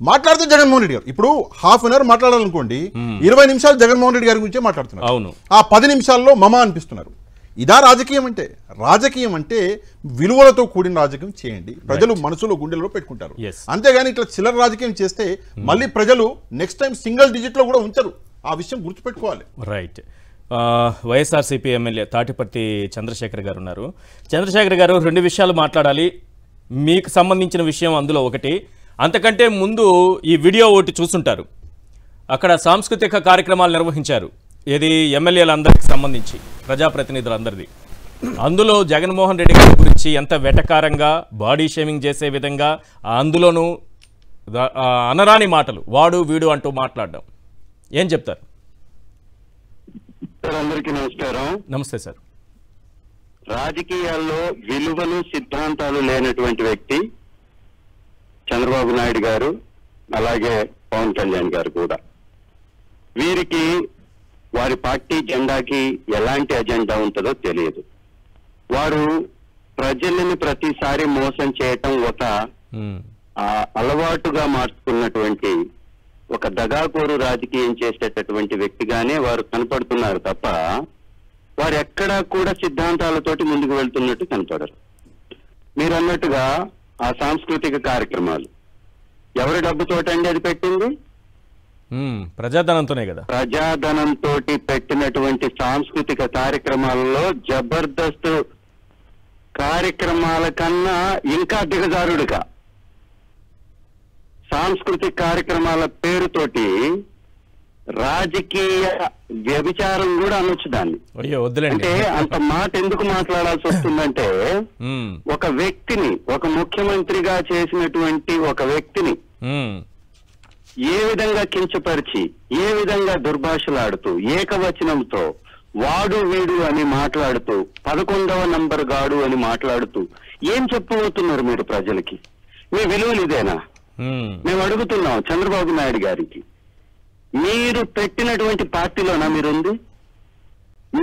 మాట్లాడితే జగన్మోహన్ రెడ్డి గారు ఇప్పుడు ½ అన్ అవర్ మాట్లాడాలనుకోండి, 20 నిమిషాలు జగన్మోహన్ రెడ్డి గారి గురించే మాట్లాడుతున్నారు. అవును, ఆ 10 నిమిషాల్లో మమ అనిపిస్తున్నారు. ఇదా రాజకీయం అంటే? రాజకీయం అంటే విలువలతో కూడిన రాజకీయం చేయండి, ప్రజలు మనసులో గుండెల్లో పెట్టుకుంటారు. అంతేగాని ఇట్లా చిల్లర రాజకీయం చేస్తే మళ్ళీ ప్రజలు నెక్స్ట్ టైం సింగిల్ డిజిట్ లో కూడా ఉంచరు. ఆ విషయం గుర్తుపెట్టుకోవాలి. రైట్. వైఎస్ఆర్సీపీ ఎమ్మెల్యే తాటిపర్తి చంద్రశేఖర్ గారు ఉన్నారు. చంద్రశేఖర్ గారు, 2 విషయాలు మాట్లాడాలి. మీకు సంబంధించిన విషయం అందులో ఒకటి, అంతకంటే ముందు ఈ వీడియో ఒకటి చూసుంటారు. అక్కడ సాంస్కృతిక కార్యక్రమాలు నిర్వహించారు. ఇది ఎమ్మెల్యేలందరికీ సంబంధించి, ప్రజాప్రతినిధులందరిది. అందులో జగన్మోహన్ రెడ్డి గారి గురించి ఎంత వెటకారంగా బాడీ షేమింగ్ చేసే విధంగా, అందులోనూ అనరాని మాటలు వాడు వీడు అంటూ మాట్లాడడం, ఏం చెప్తారు? అందరికీ నమస్కారం. నమస్తే సార్. రాజకీయాల్లో విలువలు సిద్ధాంతాలు లేనటువంటి వ్యక్తి చంద్రబాబు నాయుడు గారు, అలాగే పవన్ కళ్యాణ్ గారు కూడా. వీరికి వారి పార్టీ జెండాకి ఎలాంటి అజెండా ఉంటుందో తెలియదు. వారు ప్రజలను ప్రతిసారి మోసం చేయటం ఒక అలవాటుగా మార్చుకున్నటువంటి ఒక దగాకోరు రాజకీయం చేసేటటువంటి వ్యక్తిగానే వారు కనపడుతున్నారు తప్ప వారు ఎక్కడా కూడా సిద్ధాంతాలతోటి ముందుకు వెళ్తున్నట్టు కనపడరు. మీరు అన్నట్టుగా ఆ సాంస్కృతిక కార్యక్రమాలు ఎవరి డబ్బుతోటండి అది పెట్టింది? ప్రజాధనంతోనే కదా. ప్రజాధనంతో పెట్టినటువంటి సాంస్కృతిక కార్యక్రమాలలో జబర్దస్త్ కార్యక్రమాల కన్నా ఇంకా దిగజారుడుగా సాంస్కృతిక కార్యక్రమాల పేరుతోటి రాజకీయ వ్యభిచారం కూడా అనొచ్చు దాన్ని. అంటే అంత మాట ఎందుకు మాట్లాడాల్సి వస్తుందంటే, ఒక వ్యక్తిని, ఒక ముఖ్యమంత్రిగా చేసినటువంటి ఒక వ్యక్తిని ఏ విధంగా కించపరిచి, ఏ విధంగా దుర్భాషలాడుతూ, ఏకవచనంతో వాడు వీడు అని మాట్లాడుతూ, 11వ నంబర్ గాడు అని మాట్లాడుతూ ఏం చెప్పబోతున్నారు మీరు ప్రజలకి? మీ విలువలు ఇదేనా? మేము అడుగుతున్నాం చంద్రబాబు నాయుడు గారికి, మీరు పెట్టినటువంటి పార్టీలోనా మీరుంది?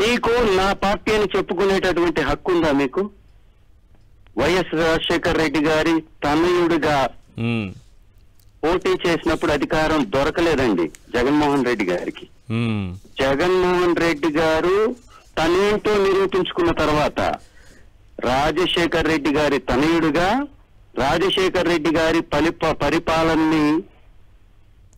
మీకు నా పార్టీ అని చెప్పుకునేటటువంటి హక్కు ఉందా మీకు? వైఎస్ రాజశేఖర్ రెడ్డి గారి తనయుడిగా పోటీ చేసినప్పుడు అధికారం దొరకలేదండి జగన్మోహన్ రెడ్డి గారికి. జగన్మోహన్ రెడ్డి గారు తనేంటో నిరూపించుకున్న తర్వాత రాజశేఖర్ రెడ్డి గారి తనయుడిగా రాజశేఖర్ రెడ్డి గారి పరిపాలనని,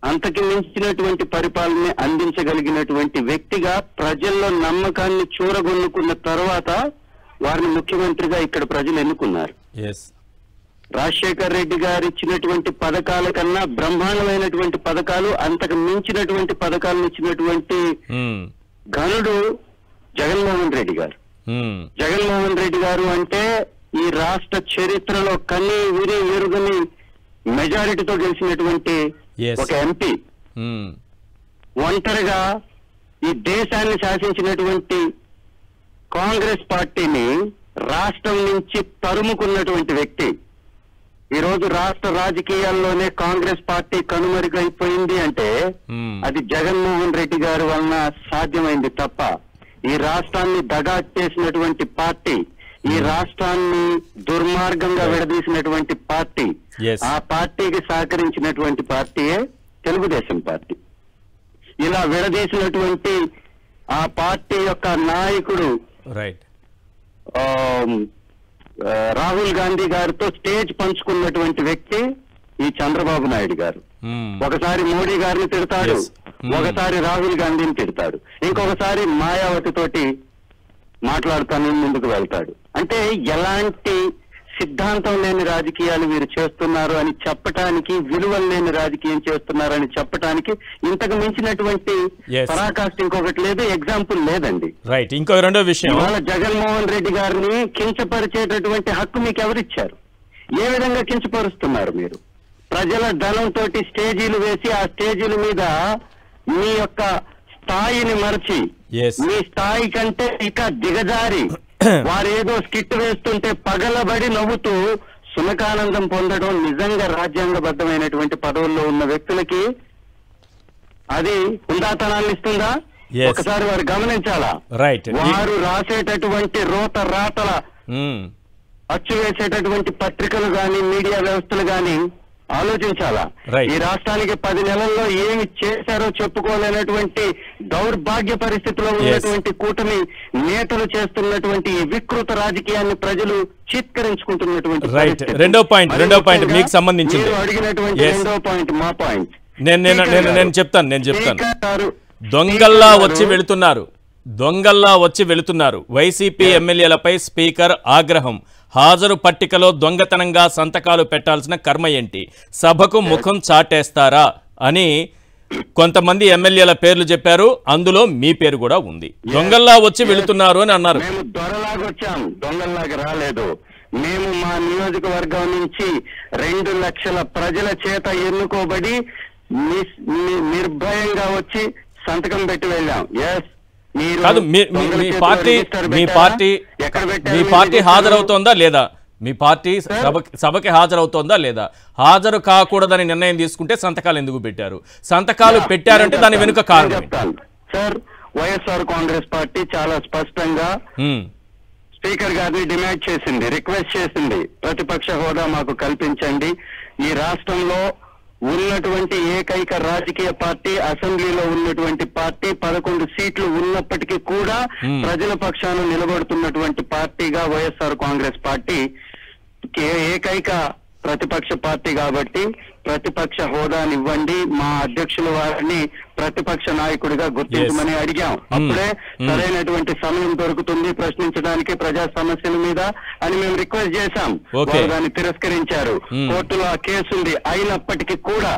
అంతకి మించినటువంటి పరిపాలనని అందించగలిగినటువంటి వ్యక్తిగా ప్రజల్లో నమ్మకాన్ని చూరగొన్నుకున్న తర్వాత వారిని ముఖ్యమంత్రిగా ఇక్కడ ప్రజలు ఎన్నుకున్నారు. రాజశేఖర్ రెడ్డి గారు ఇచ్చినటువంటి పథకాల కన్నా బ్రహ్మాండమైనటువంటి పథకాలు, అంతకు మించినటువంటి పథకాలను ఇచ్చినటువంటి ఘనుడు జగన్మోహన్ రెడ్డి గారు. జగన్మోహన్ రెడ్డి గారు అంటే ఈ రాష్ట్ర చరిత్రలో కన్నీ విని ఎరుగని మెజారిటీతో గెలిచినటువంటి Yes. ఒక ఎంపీ Hmm. ఒంటరిగా ఈ దేశాన్ని శాసించినటువంటి కాంగ్రెస్ పార్టీని రాష్ట్రం నుంచి తరుముకున్నటువంటి వ్యక్తి ఈరోజు రాష్ట్ర రాజకీయాల్లోనే కాంగ్రెస్ పార్టీ కనుమరుగైపోయింది అంటే అది జగన్మోహన్ రెడ్డి గారి వలన సాధ్యమైంది తప్ప ఈ రాష్ట్రాన్ని దగా చేసినటువంటి పార్టీ, ఈ రాష్ట్రాన్ని దుర్మార్గంగా విడదీసినటువంటి పార్టీ, Yes. ఆ పార్టీకి సహకరించినటువంటి పార్టీయే తెలుగుదేశం పార్టీ. ఇలా విడదీసినటువంటి ఆ పార్టీ యొక్క నాయకుడు రైట్ రాహుల్ గాంధీ గారితో స్టేజ్ పంచుకున్నటువంటి వ్యక్తి ఈ చంద్రబాబు నాయుడు గారు. ఒకసారి మోడీ గారిని తిడతాడు, ఒకసారి రాహుల్ గాంధీని తిడతాడు, ఇంకొకసారి మాయావతి తోటి మాట్లాడుతాను ముందుకు వెళ్తాడు. అంటే ఎలాంటి సిద్ధాంతం లేని రాజకీయాలు వీరు చేస్తున్నారు అని చెప్పటానికి, విలువలు లేని రాజకీయం చేస్తున్నారు అని చెప్పటానికి ఇంతకు మించినటువంటి పరాకాష్ఠ ఇంకొకటి లేదు, ఎగ్జాంపుల్ లేదండి. రైట్. ఇంకో రెండో విషయం, ఇవాళ జగన్మోహన్ రెడ్డి గారిని కించపరిచేటటువంటి హక్కు మీకు ఎవరిచ్చారు? ఏ విధంగా కించపరుస్తున్నారు మీరు? ప్రజల ధనంతో స్టేజీలు వేసి ఆ స్టేజీల మీద మీ యొక్క స్థాయిని మరచి, మీ స్థాయి కంటే ఇక దిగజారి వారు ఏదో స్కిట్ వేస్తుంటే పగలబడి నవ్వుతూ సునకానందం పొందడం నిజంగా రాజ్యాంగబద్ధమైనటువంటి పదవుల్లో ఉన్న వ్యక్తులకి అది హుందాతనాన్ని ఇస్తుందా? ఒకసారి వారు గమనించాలా. రైట్. వారు రాసేటటువంటి రోత రాతల అచ్చు వేసేటటువంటి పత్రికలు గాని, మీడియా వ్యవస్థలు గాని ఆలోచించాలా. ఈ రాష్ట్రానికి 10 నెలల్లో ఏమి చేశారో చెప్పుకోలేనటువంటి దౌర్భాగ్య పరిస్థితిలో ఉన్నటువంటి కూటమి నేతలు చేస్తున్నటువంటి ఈ వికృత రాజకీయాన్ని ప్రజలు చీత్కరించుకుంటున్నటువంటి రెండో పాయింట్ మీకు సంబంధించింది. అడిగినటువంటి రెండో పాయింట్ మా పాయింట్ నేను చెప్తాను. దొంగల్లా వచ్చి వెళుతున్నారు వైసీపీ ఎమ్మెల్యేలపై స్పీకర్ ఆగ్రహం. హాజరు పట్టికలో దొంగతనంగా సంతకాలు పెట్టాల్సిన కర్మ ఏంటి? సభకు ముఖం చాటేస్తారా అని కొంతమంది ఎమ్మెల్యేల పేర్లు చెప్పారు. అందులో మీ పేరు కూడా ఉంది. దొంగల్లా వచ్చి వెళుతున్నారు అని అన్నారు. మేము దొరలాగా వచ్చాం, దొంగల్లాగా రాలేదు. మేము మా నియోజకవర్గం నుంచి 2 లక్షల ప్రజల చేత ఎన్నుకోబడి నిర్భయంగా వచ్చి సంతకం పెట్టి వెళ్ళాం. కాదు, మీ పార్టీ హాజరవుతోందా లేదా? మీ పార్టీ సభకి హాజరవుతోందా లేదా? హాజరు కాకూడదని నిర్ణయం తీసుకుంటే సంతకాలు ఎందుకు పెట్టారు? సంతకాలు పెట్టారంటే దాని వెనుక కారణం సార్. వైఎస్ఆర్ కాంగ్రెస్ పార్టీ చాలా స్పష్టంగా స్పీకర్ గారిని డిమాండ్ చేసింది, రిక్వెస్ట్ చేసింది, ప్రతిపక్ష హోదా మాకు కల్పించండి. ఈ రాష్ట్రంలో ఉన్నటువంటి ఏకైక రాజకీయ పార్టీ, అసెంబ్లీలో ఉన్నటువంటి పార్టీ, 11 సీట్లు ఉన్నప్పటికీ కూడా ప్రజల పక్షాన నిలబడుతున్నటువంటి పార్టీగా వైఎస్ఆర్ కాంగ్రెస్ పార్టీ ఏకైక ప్రతిపక్ష పార్టీ కాబట్టి ప్రతిపక్ష హోదానివ్వండి, మా అధ్యక్షుల వారిని ప్రతిపక్ష నాయకుడిగా గుర్తించమని అడిగాం. అప్పుడే సరైనటువంటి సమయం దొరుకుతుంది ప్రశ్నించడానికి ప్రజా సమస్యల మీద అని మేము రిక్వెస్ట్ చేశాం. వారు దాన్ని తిరస్కరించారు. కోర్టులో ఆ కేసు ఉంది. అయినప్పటికీ కూడా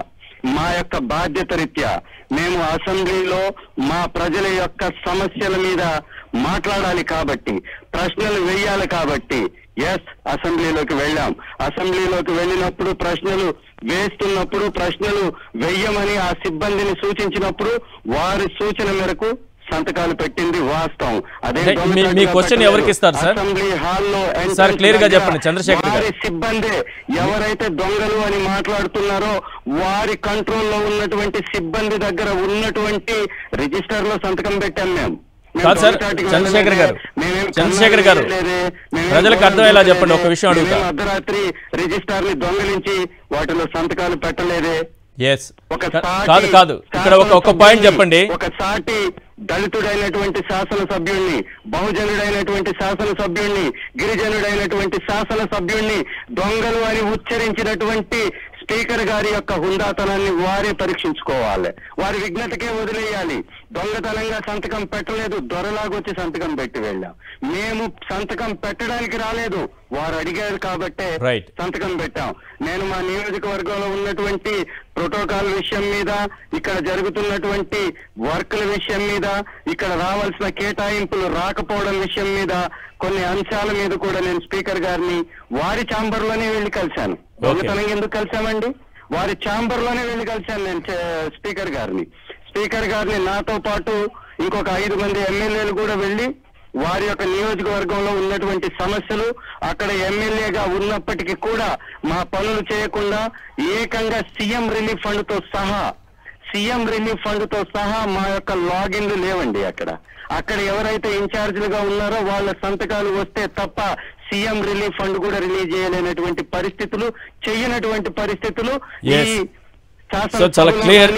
మా యొక్క బాధ్యత రీత్యా మేము అసెంబ్లీలో మా ప్రజల యొక్క సమస్యల మీద మాట్లాడాలి కాబట్టి, ప్రశ్నలు వేయాలి కాబట్టి అసెంబ్లీలోకి వెళ్ళాం. అసెంబ్లీలోకి వెళ్ళినప్పుడు ప్రశ్నలు వేస్తున్నప్పుడు ప్రశ్నలు వెయ్యమని ఆ సిబ్బందిని సూచించినప్పుడు వారి సూచన మేరకు సంతకాలు పెట్టింది వాస్తవం. అదే మీ క్వశ్చన్ ఎవరికి ఇస్తారు సార్? అసెంబ్లీ హాల్లో క్లియర్ గా చెప్పండి చంద్రశేఖర్ గారు. సిబ్బందే ఎవరైతే దొంగలు అని మాట్లాడుతున్నారో వారి కంట్రోల్లో ఉన్నటువంటి సిబ్బంది దగ్గర ఉన్నటువంటి రిజిస్టర్ లో సంతకం పెట్టాం మేము. కాదు సార్, చంద్రశేఖర్ గారు ప్రజలకు అర్థమయ్యేలా చెప్పండి. ఒక విషయం అడుగుతా. అర్ధరాత్రి రిజిస్టర్ ని దొంగలించి వాటిలో సంతకాలు పెట్టలేదే. కాదు ఇక్కడ ఒక పాయింట్ చెప్పండి. ఒక సాటి దళితుడైనటువంటి శాసనసభ్యుణ్ణి, బహుజనుడైనటువంటి శాసనసభ్యుణ్ణి, గిరిజనుడైనటువంటి శాసనసభ్యుణ్ణి దొంగలు అని ఉచ్చరించినటువంటి స్పీకర్ గారి యొక్క హుందాతనాన్ని వారే పరీక్షించుకోవాలి. వారి విఘ్నతకే వదిలేయాలి. దొంగతనంగా సంతకం పెట్టలేదు, దొరలాగొచ్చి సంతకం పెట్టి వెళ్ళాం. మేము సంతకం పెట్టడానికి రాలేదు, వారు అడిగారు కాబట్టే సంతకం పెట్టాం. నేను మా నియోజకవర్గంలో ఉన్నటువంటి ప్రోటోకాల్ విషయం మీద, ఇక్కడ జరుగుతున్నటువంటి వర్క్ల విషయం మీద, ఇక్కడ రావాల్సిన కేటాయింపులు రాకపోవడం విషయం మీద, కొన్ని అంశాల మీద కూడా నేను స్పీకర్ గారిని వారి ఛాంబర్ లోనే వెళ్లి కలిశాను. దొంగతనం ఎందుకు కలిసామండి? వారి ఛాంబర్ లోనే వెళ్ళి కలిశాను నేను స్పీకర్ గారిని నాతో పాటు ఇంకొక 5 మంది ఎమ్మెల్యేలు కూడా వెళ్ళి వారి యొక్క నియోజకవర్గంలో ఉన్నటువంటి సమస్యలు, అక్కడ ఎమ్మెల్యేగా ఉన్నప్పటికీ కూడా మా పనులు చేయకుండా ఏకంగా సీఎం రిలీఫ్ ఫండ్ తో సహా మా యొక్క లాగిన్లు లేవండి. అక్కడ ఎవరైతే ఇన్ఛార్జీలుగా ఉన్నారో వాళ్ళ సంతకాలు వస్తే తప్ప సీఎం రిలీఫ్ ఫండ్ కూడా రిలీజ్ చేయలేనటువంటి పరిస్థితులు, చెయ్యనటువంటి పరిస్థితులు సో చాలా క్లియర్.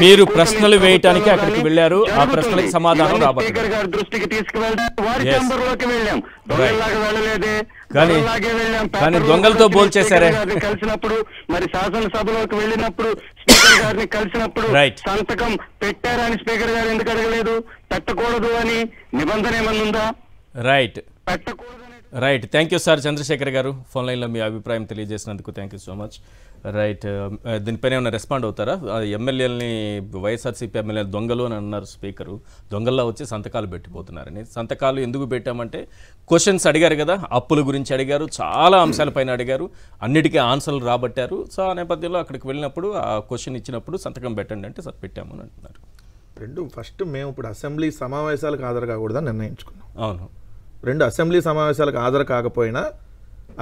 మీరు ప్రశ్నలు వేయటానికి అక్కడికి వెళ్ళారు, ఆ ప్రశ్నలకు సమాధానం రాబట్టారు. స్పీకర్ గారి దృష్టికి తీసుకువెళ్ళాం, వారి ఛాంబర్లోకి వెళ్ళాం, దొంగల్లాగా వెళ్ళలేదే, కానీ దొంగలతో పోల్చేశారే. కలిసినప్పుడు మరి శాసనసభలోకి వెళ్ళినప్పుడు స్పీకర్ గారిని కలిసినప్పుడు సంతకం పెట్టారని స్పీకర్ గారు ఎందుకు అడగలేదు? పెట్టకూడదు అని నిబంధన ఏమన్నా ఉందా? రైట్, పెట్టకూడదు. Right. Thank you sir Chandrasekhar గారు, ఫోన్ లైన్లో మీ అభిప్రాయం తెలియజేసినందుకు thank you so much. Right, దీనిపైన ఏమైనా రెస్పాండ్ అవుతారా? ఎమ్మెల్యేలని, వైఎస్ఆర్సీపీ ఎమ్మెల్యేలు దొంగలు అని అన్నారు స్పీకరు, దొంగల్లా వచ్చి సంతకాలు పెట్టిపోతున్నారని. సంతకాలు ఎందుకు పెట్టామంటే క్వశ్చన్స్ అడిగారు కదా, అప్పుల గురించి అడిగారు, చాలా అంశాలపైన అడిగారు, అన్నిటికీ ఆన్సర్లు రాబట్టారు. సో ఆ నేపథ్యంలో అక్కడికి వెళ్ళినప్పుడు ఆ క్వశ్చన్ ఇచ్చినప్పుడు సంతకం పెట్టండి అంటే సార్ పెట్టామని అంటున్నారు. ఫస్ట్ మేము ఇప్పుడు అసెంబ్లీ సమావేశాలకు హాజరు కాకూడదని నిర్ణయించుకున్నాం. అవును, 2 అసెంబ్లీ సమావేశాలకు హాజరు కాకపోయినా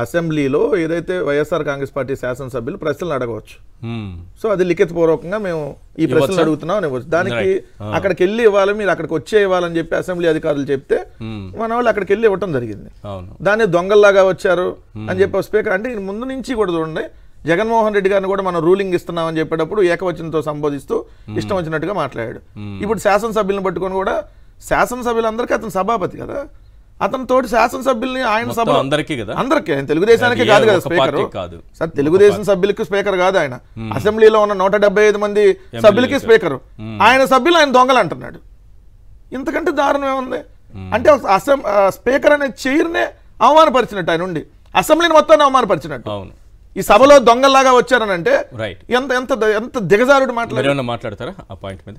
అసెంబ్లీలో ఏదైతే వైఎస్ఆర్ కాంగ్రెస్ పార్టీ శాసనసభ్యులు ప్రశ్నలు అడగవచ్చు. సో అది లిఖితపూర్వకంగా మేము ఈ ప్రశ్నలు అడుగుతున్నాం అనేవచ్చు. దానికి అక్కడికి వెళ్ళి ఇవ్వాలి, మీరు అక్కడికి వచ్చే ఇవ్వాలని చెప్పి అసెంబ్లీ అధికారులు చెప్తే మన వాళ్ళు అక్కడికి వెళ్ళి ఇవ్వటం జరిగింది. దాన్ని దొంగల్లాగా వచ్చారు అని చెప్పి స్పీకర్ అంటే ముందు నుంచి కూడా చూడండి, జగన్మోహన్ రెడ్డి గారిని కూడా మనం రూలింగ్ ఇస్తున్నామని చెప్పేటప్పుడు ఏకవచనంతో సంబోధిస్తూ ఇష్టం వచ్చినట్టుగా మాట్లాడాడు. ఇప్పుడు శాసనసభ్యులను పట్టుకొని కూడా, శాసనసభ్యులందరికీ అతను సభాపతి కదా, అతని తోటి శాసనసభ్యుల్ని ఆయన సభ అందరికీ ఆయన తెలుగుదేశానికి కాదు కదా స్పీకర్. సార్ తెలుగుదేశం సభ్యులకి స్పీకర్ కాదు ఆయన, అసెంబ్లీలో ఉన్న 175 మంది సభ్యులకి స్పీకర్. ఆయన సభ్యులు ఆయన దొంగలు అంటున్నాడు. ఇంతకంటే దారుణం ఏముంది? అంటే స్పీకర్ అనే చైర్నే అవమానపరిచినట్టు, ఆయన ఉండి అసెంబ్లీని మొత్తాన్ని అవమానపరిచినట్టు. ఈ సభలో దొంగల్లాగా వచ్చారని అంటే ఎంత దిగజారుడు మాట్లాడతారా ఆ పాయింట్ మీద?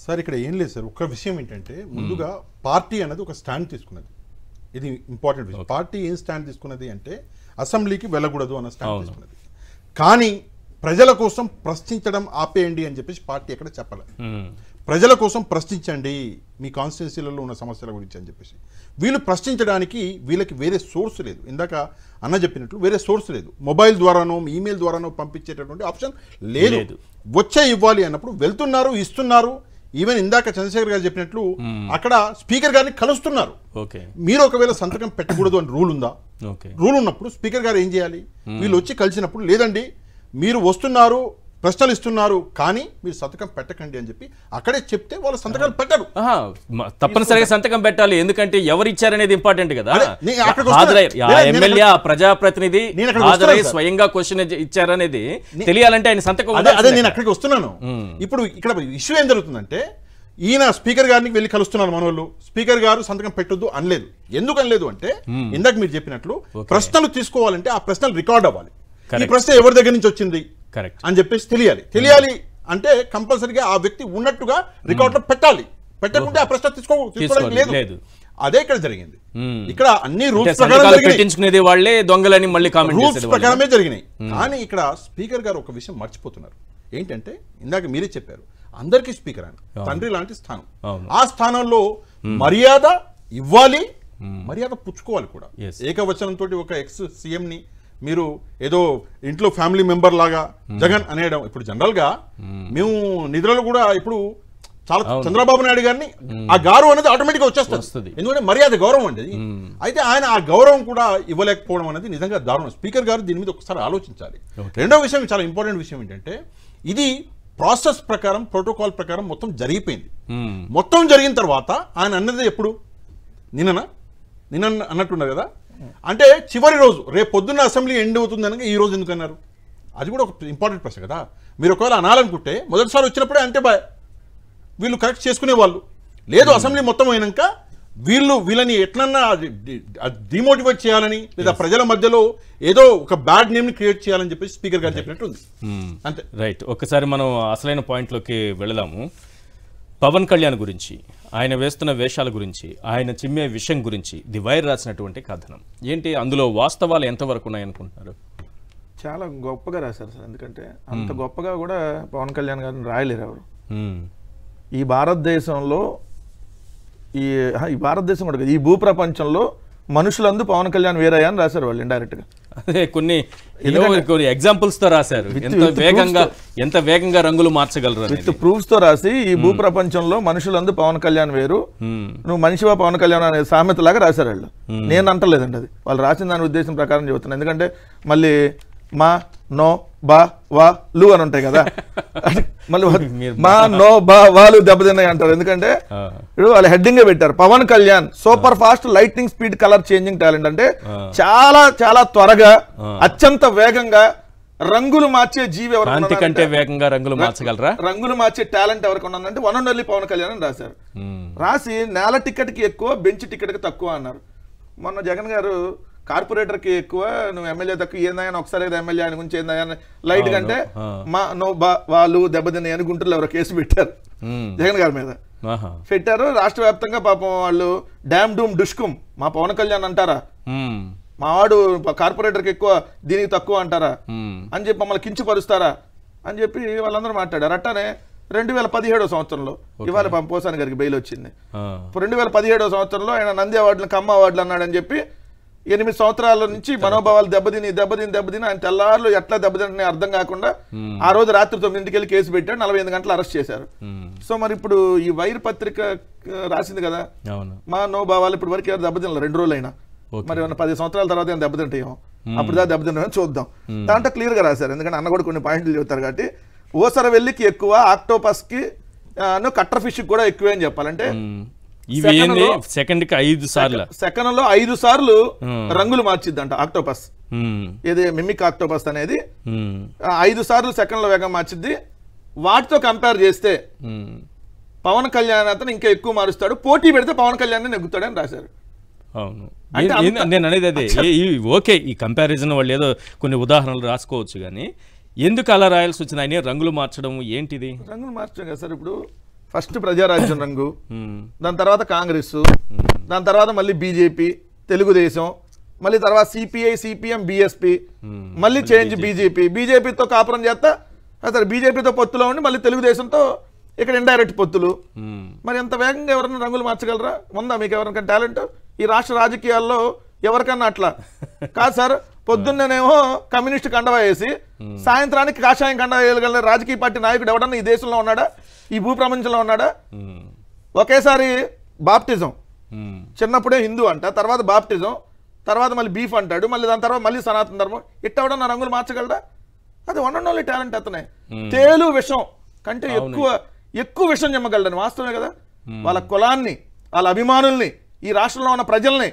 సార్ ఇక్కడ ఏం లేదు సార్, ఒక విషయం ఏంటంటే ముందుగా పార్టీ అనేది ఒక స్టాండ్ తీసుకున్నది. ఇది ఇంపార్టెంట్ విషయం. పార్టీ ఏం స్టాండ్ తీసుకున్నది అంటే అసెంబ్లీకి వెళ్ళకూడదు అన్న స్టాండ్ తీసుకున్నది. కానీ ప్రజల కోసం ప్రశ్నించడం ఆపేయండి అని చెప్పేసి పార్టీ ఎక్కడ చెప్పలేదు. ప్రజల కోసం ప్రశ్నించండి మీ కాన్స్టిట్యున్సీలలో ఉన్న సమస్యల గురించి అని చెప్పేసి. వీళ్ళు ప్రశ్నించడానికి వీళ్ళకి వేరే సోర్స్ లేదు. ఇందాక అన్న చెప్పినట్లు వేరే సోర్స్ లేదు. మొబైల్ ద్వారానో ఈమెయిల్ ద్వారానో పంపించేటటువంటి ఆప్షన్ లేదు. వచ్చే ఇవ్వాలి అన్నప్పుడు వెళ్తున్నారు, ఇస్తున్నారు. ఈవెన్ ఇందాక చంద్రశేఖర్ గారు చెప్పినట్లు అక్కడ స్పీకర్ గారిని కలుస్తున్నారు. మీరు ఒకవేళ సంతకం పెట్టకూడదు అని రూల్ ఉందా? రూల్ ఉన్నప్పుడు స్పీకర్ గారు ఏం చేయాలి? వీళ్ళు వచ్చి కలిసినప్పుడు లేదండి మీరు వస్తున్నారు, ప్రశ్నలు ఇస్తున్నారు, కానీ మీరు సంతకం పెట్టకండి అని చెప్పి అక్కడే చెప్తే వాళ్ళు సంతకాలు పెట్టరు. తప్పనిసరిగా సంతకం పెట్టాలి, ఎందుకంటే ఎవరు ఇచ్చారనేది ఇంపార్టెంట్ కదా. ఎమ్మెల్యే ప్రజాప్రతినిధి హాజరై స్వయంగా క్వశ్చన్ ఇచ్చారనేది తెలియాలంటే ఆయన సంతకం. అదే నేను అక్కడికి వస్తున్నాను. ఇప్పుడు ఇక్కడ ఇష్యూ ఏం జరుగుతుందంటే ఈయన స్పీకర్ గారిని వెళ్ళి కలుస్తున్నారు మన వాళ్ళు. స్పీకర్ గారు సంతకం పెట్టొద్దు అనలేదు. ఎందుకు అనలేదు అంటే ఇందాక మీరు చెప్పినట్లు ప్రశ్నలు తీసుకోవాలంటే ఆ ప్రశ్నలు రికార్డ్ అవ్వాలి. ఈ ప్రశ్న ఎవరి దగ్గర నుంచి వచ్చింది అని చెప్పేసి తెలియాలి అంటే కంపల్సరీగా ఆ వ్యక్తి ఉన్నట్టుగా రికార్డ్ లో పెట్టాలి. పెట్టకుంటే ఆ ప్రశ్న తీసుకోవడానికి లేదు. అదే ఇక్కడ జరిగింది. ఇక్కడ అన్ని రూల్స్ ప్రకారమే జరిగినాయి. కానీ ఇక్కడ స్పీకర్ గారు ఒక విషయం మర్చిపోతున్నారు. ఏంటంటే ఇందాక మీరే చెప్పారు, అందరికీ స్పీకర్ ఆయన తండ్రి లాంటి స్థానం. ఆ స్థానంలో మర్యాద ఇవ్వాలి, మర్యాద పుచ్చుకోవాలి కూడా. ఏకవచనంతో ఒక ఎక్స్ సీఎం ని మీరు ఏదో ఇంట్లో ఫ్యామిలీ మెంబర్ లాగా జగన్ అనేయడం. ఇప్పుడు జనరల్ గా మేము నిద్రలో కూడా ఇప్పుడు చాలా చంద్రబాబు నాయుడు గారిని ఆ గౌరవం అనేది ఆటోమేటిక్ గా వచ్చేస్తుంది. ఎందుకంటే మర్యాద గౌరవం అండి. అయితే ఆయన ఆ గౌరవం కూడా ఇవ్వలేకపోవడం అనేది నిజంగా దారుణం. స్పీకర్ గారు దీని మీద ఒకసారి ఆలోచించాలి. రెండో విషయం, చాలా ఇంపార్టెంట్ విషయం ఏంటంటే ఇది ప్రాసెస్ ప్రకారం, ప్రోటోకాల్ ప్రకారం మొత్తం జరిగిపోయింది. మొత్తం జరిగిన తర్వాత ఆయన అన్నది ఎప్పుడు నిన్న అన్నట్టున్నారు కదా. అంటే చివరి రోజు రేపు పొద్దున్న అసెంబ్లీ ఎండ్ అవుతుంది అనగా ఈ రోజు ఎందుకు అన్నారు? అది కూడా ఒక ఇంపార్టెంట్ ప్రశ్న కదా. మీరు ఒకవేళ అనాలనుకుంటే మొదటిసారి వచ్చినప్పుడే అంటే వీళ్ళు కరెక్ట్ చేసుకునే వాళ్ళు. లేదు అసెంబ్లీ మొత్తం అయినాక వీళ్ళని ఎట్లన్నా డిమోటివేట్ చేయాలని లేదా ప్రజల మధ్యలో ఏదో ఒక బ్యాడ్ నేమ్ ని క్రియేట్ చేయాలని చెప్పేసి స్పీకర్ గారు చెప్పినట్టు ఉంది. అంతే. రైట్. ఒక్కసారి మనం అసలైన పాయింట్లోకి వెళదాము. పవన్ కళ్యాణ్ గురించి, ఆయన వేస్తున్న వేషాల గురించి, ఆయన చిమ్మే విషయం గురించి ది వైర్ రాసినటువంటి కథనం ఏంటి? అందులో వాస్తవాలు ఎంతవరకు ఉన్నాయనుకుంటున్నారు? చాలా గొప్పగా రాశారు సార్. ఎందుకంటే అంత గొప్పగా కూడా పవన్ కళ్యాణ్ గారిని రాయలేరు ఎవరు. ఈ భారతదేశంలో ఈ భారతదేశం కూడా ఈ భూప్రపంచంలో మనుషులందు పవన్ కళ్యాణ్ వేరయ్యా అని రాశారు వాళ్ళు ఇండైరెక్ట్ గా. అదే కొన్ని ఎగ్జాంపుల్స్ తో రాశారు. ఎంత వేగంగా రంగులు మార్చగలరు విత్ ప్రూఫ్స్ తో రాసి ఈ భూప్రపంచంలో మనుషులందు పవన్ కళ్యాణ్ వేరు, నువ్వు మనిషివా పవన్ కళ్యాణ్ అనే సామెత లాగా రాశారు వాళ్ళు. నేను అంటలేదండి, అది వాళ్ళు రాసిన దాని ఉద్దేశం ప్రకారం చెబుతున్నాను. ఎందుకంటే మళ్ళీ మా నో బా వా లు అని ఉంటాయి కదా, మళ్ళీ మా నో బా వాళ్ళు దెబ్బతిన్నాయి అంటారు. ఎందుకంటే ఇప్పుడు వాళ్ళు హెడ్డింగ్ పెట్టారు Pawan Kalyan super fast lightning speed colour changing talent. అంటే చాలా చాలా త్వరగా అత్యంత వేగంగా రంగులు మార్చే జీవి ఎవరు కంటే వేగంగా రంగులు మార్చగలరా, రంగులు మార్చే టాలెంట్ ఎవరికి ఉన్నదంటే one and only Pawan Kalyan అని రాశారు. రాసి నేల టికెట్ కి ఎక్కువ బెంచ్ టికెట్ కి తక్కువ అన్నారు. మొన్న జగన్ గారు కార్పొరేటర్ కి ఎక్కువ, నువ్వు ఎమ్మెల్యే తక్కువ, ఏందని ఒకసారి ఎమ్మెల్యే ఆయన గురించి ఏందని లైట్ కంటే మా నో బా వాళ్ళు దెబ్బతిన్నాయి అని గుంటూరులో ఎవరో కేసు పెట్టారు జగన్ గారి మీద. పెట్టారు రాష్ట్ర వ్యాప్తంగా. పాపం వాళ్ళు డామ్ డూమ్ డుష్కుమ్ మా పవన్ కళ్యాణ్ అంటారా, మావాడు కార్పొరేటర్కి ఎక్కువ దీనికి తక్కువ అంటారా అని చెప్పి మమ్మల్ని కించపరుస్తారా అని చెప్పి వాళ్ళందరూ మాట్లాడారు. అట్టానే 2017 సంవత్సరంలో ఇవాళ పోసాని గారికి బెయిల్ వచ్చింది. 2017 సంవత్సరంలో ఆయన నంది అవార్డులు కమ్మ అవార్డులు అన్నాడని చెప్పి 8 సంవత్సరాల నుంచి మనోభావాలు దెబ్బతిని ఆయన తెల్లారులు ఎట్లా దెబ్బతింటున్నాయి అర్థం కాకుండా ఆ రోజు రాత్రి 9ంటికి వెళ్ళి కేసు పెట్టాడు, 45 గంటలు అరెస్ట్ చేశారు. సో మరి ఇప్పుడు ఈ వైర్ పత్రిక రాసింది కదా మనోభావాలు ఇప్పటి వరకు ఎవరు దెబ్బతిన్నారు 2 రోజులైనా, మరి 10 సంవత్సరాల తర్వాత ఏం దెబ్బతింటాయో అప్పుడు దా దెబ్బతింటామని చూద్దాం. దాంట్లో క్లియర్ గా రాశారు. ఎందుకంటే అన్న కూడా కొన్ని పాయింట్లు చెబుతారు కాబట్టి ఓసర వెల్లికి ఎక్కువ, ఆక్టోపస్ కి కట్టర్ ఫిష్ కూడా ఎక్కువే అని చెప్పాలంటే సెకండ్ కి 5 సార్లు సెకండ్లో 5 సార్లు రంగులు మార్చిద్దంట ఆక్టోపస్. ఇది మిమిక్ ఆక్టోపస్ అనేది 5 సార్లు సెకండ్ లో వేగం మార్చిద్ది. వాటితో కంపేర్ చేస్తే పవన్ కళ్యాణ్ అతను ఇంకా ఎక్కువ మారుస్తాడు, పోటీ పెడితే పవన్ కళ్యాణ్ నెగ్గుతాడని రాశారు. అవును, నేను అనేది అదే. ఓకే, ఈ కంపారిజన్ వాళ్ళు ఏదో కొన్ని ఉదాహరణలు రాసుకోవచ్చు, కానీ ఎందుకు అలా రాయాల్సి వచ్చిన ఆయన రంగులు మార్చడం ఏంటిది? రంగులు మార్చడం కదా సార్. ఇప్పుడు ఫస్ట్ ప్రజారాజ్యం రంగు, దాని తర్వాత కాంగ్రెస్, దాని తర్వాత మళ్ళీ బీజేపీ, తెలుగుదేశం, మళ్ళీ తర్వాత సిపిఐ, సిపిఎం, బిఎస్పి, మళ్ళీ చేంజ్ బీజేపీతో కాపురం చేస్తా సరే బీజేపీతో పొత్తులో ఉండి మళ్ళీ తెలుగుదేశంతో ఇక్కడ ఇండైరెక్ట్ పొత్తులు. మరి ఎంత వేగంగా ఎవరైనా రంగులు మార్చగలరా? ఉందా మీకు ఎవరికైనా టాలెంట్ ఈ రాష్ట్ర రాజకీయాల్లో? ఎవరికన్నా అట్లా కాదు సార్. పొద్దున్నేనేమో కమ్యూనిస్ట్ కండవా వేసి సాయంత్రానికి కాషాయం కండవా వేయగల రాజకీయ పార్టీ నాయకుడు ఎవడన్నా ఈ దేశంలో ఉన్నాడా, ఈ భూప్రపంచంలో ఉన్నాడా? ఒకేసారి బాప్టిజం, చిన్నప్పుడే హిందూ అంట, తర్వాత బాప్టిజం, తర్వాత మళ్ళీ బీఫ్ అంటాడు, మళ్ళీ దాని తర్వాత మళ్ళీ సనాతన ధర్మం. ఇట్టవడన్నా రంగులు మార్చగలడా? అది వన్ అండ్ ఓన్లీ టాలెంట్ అతనే. తేలు విషం కంటే ఎక్కువ విషం చెమ్మగలడని వాస్తవమే కదా. వాళ్ళ కులాన్ని, వాళ్ళ అభిమానుల్ని, ఈ రాష్ట్రంలో ఉన్న ప్రజల్ని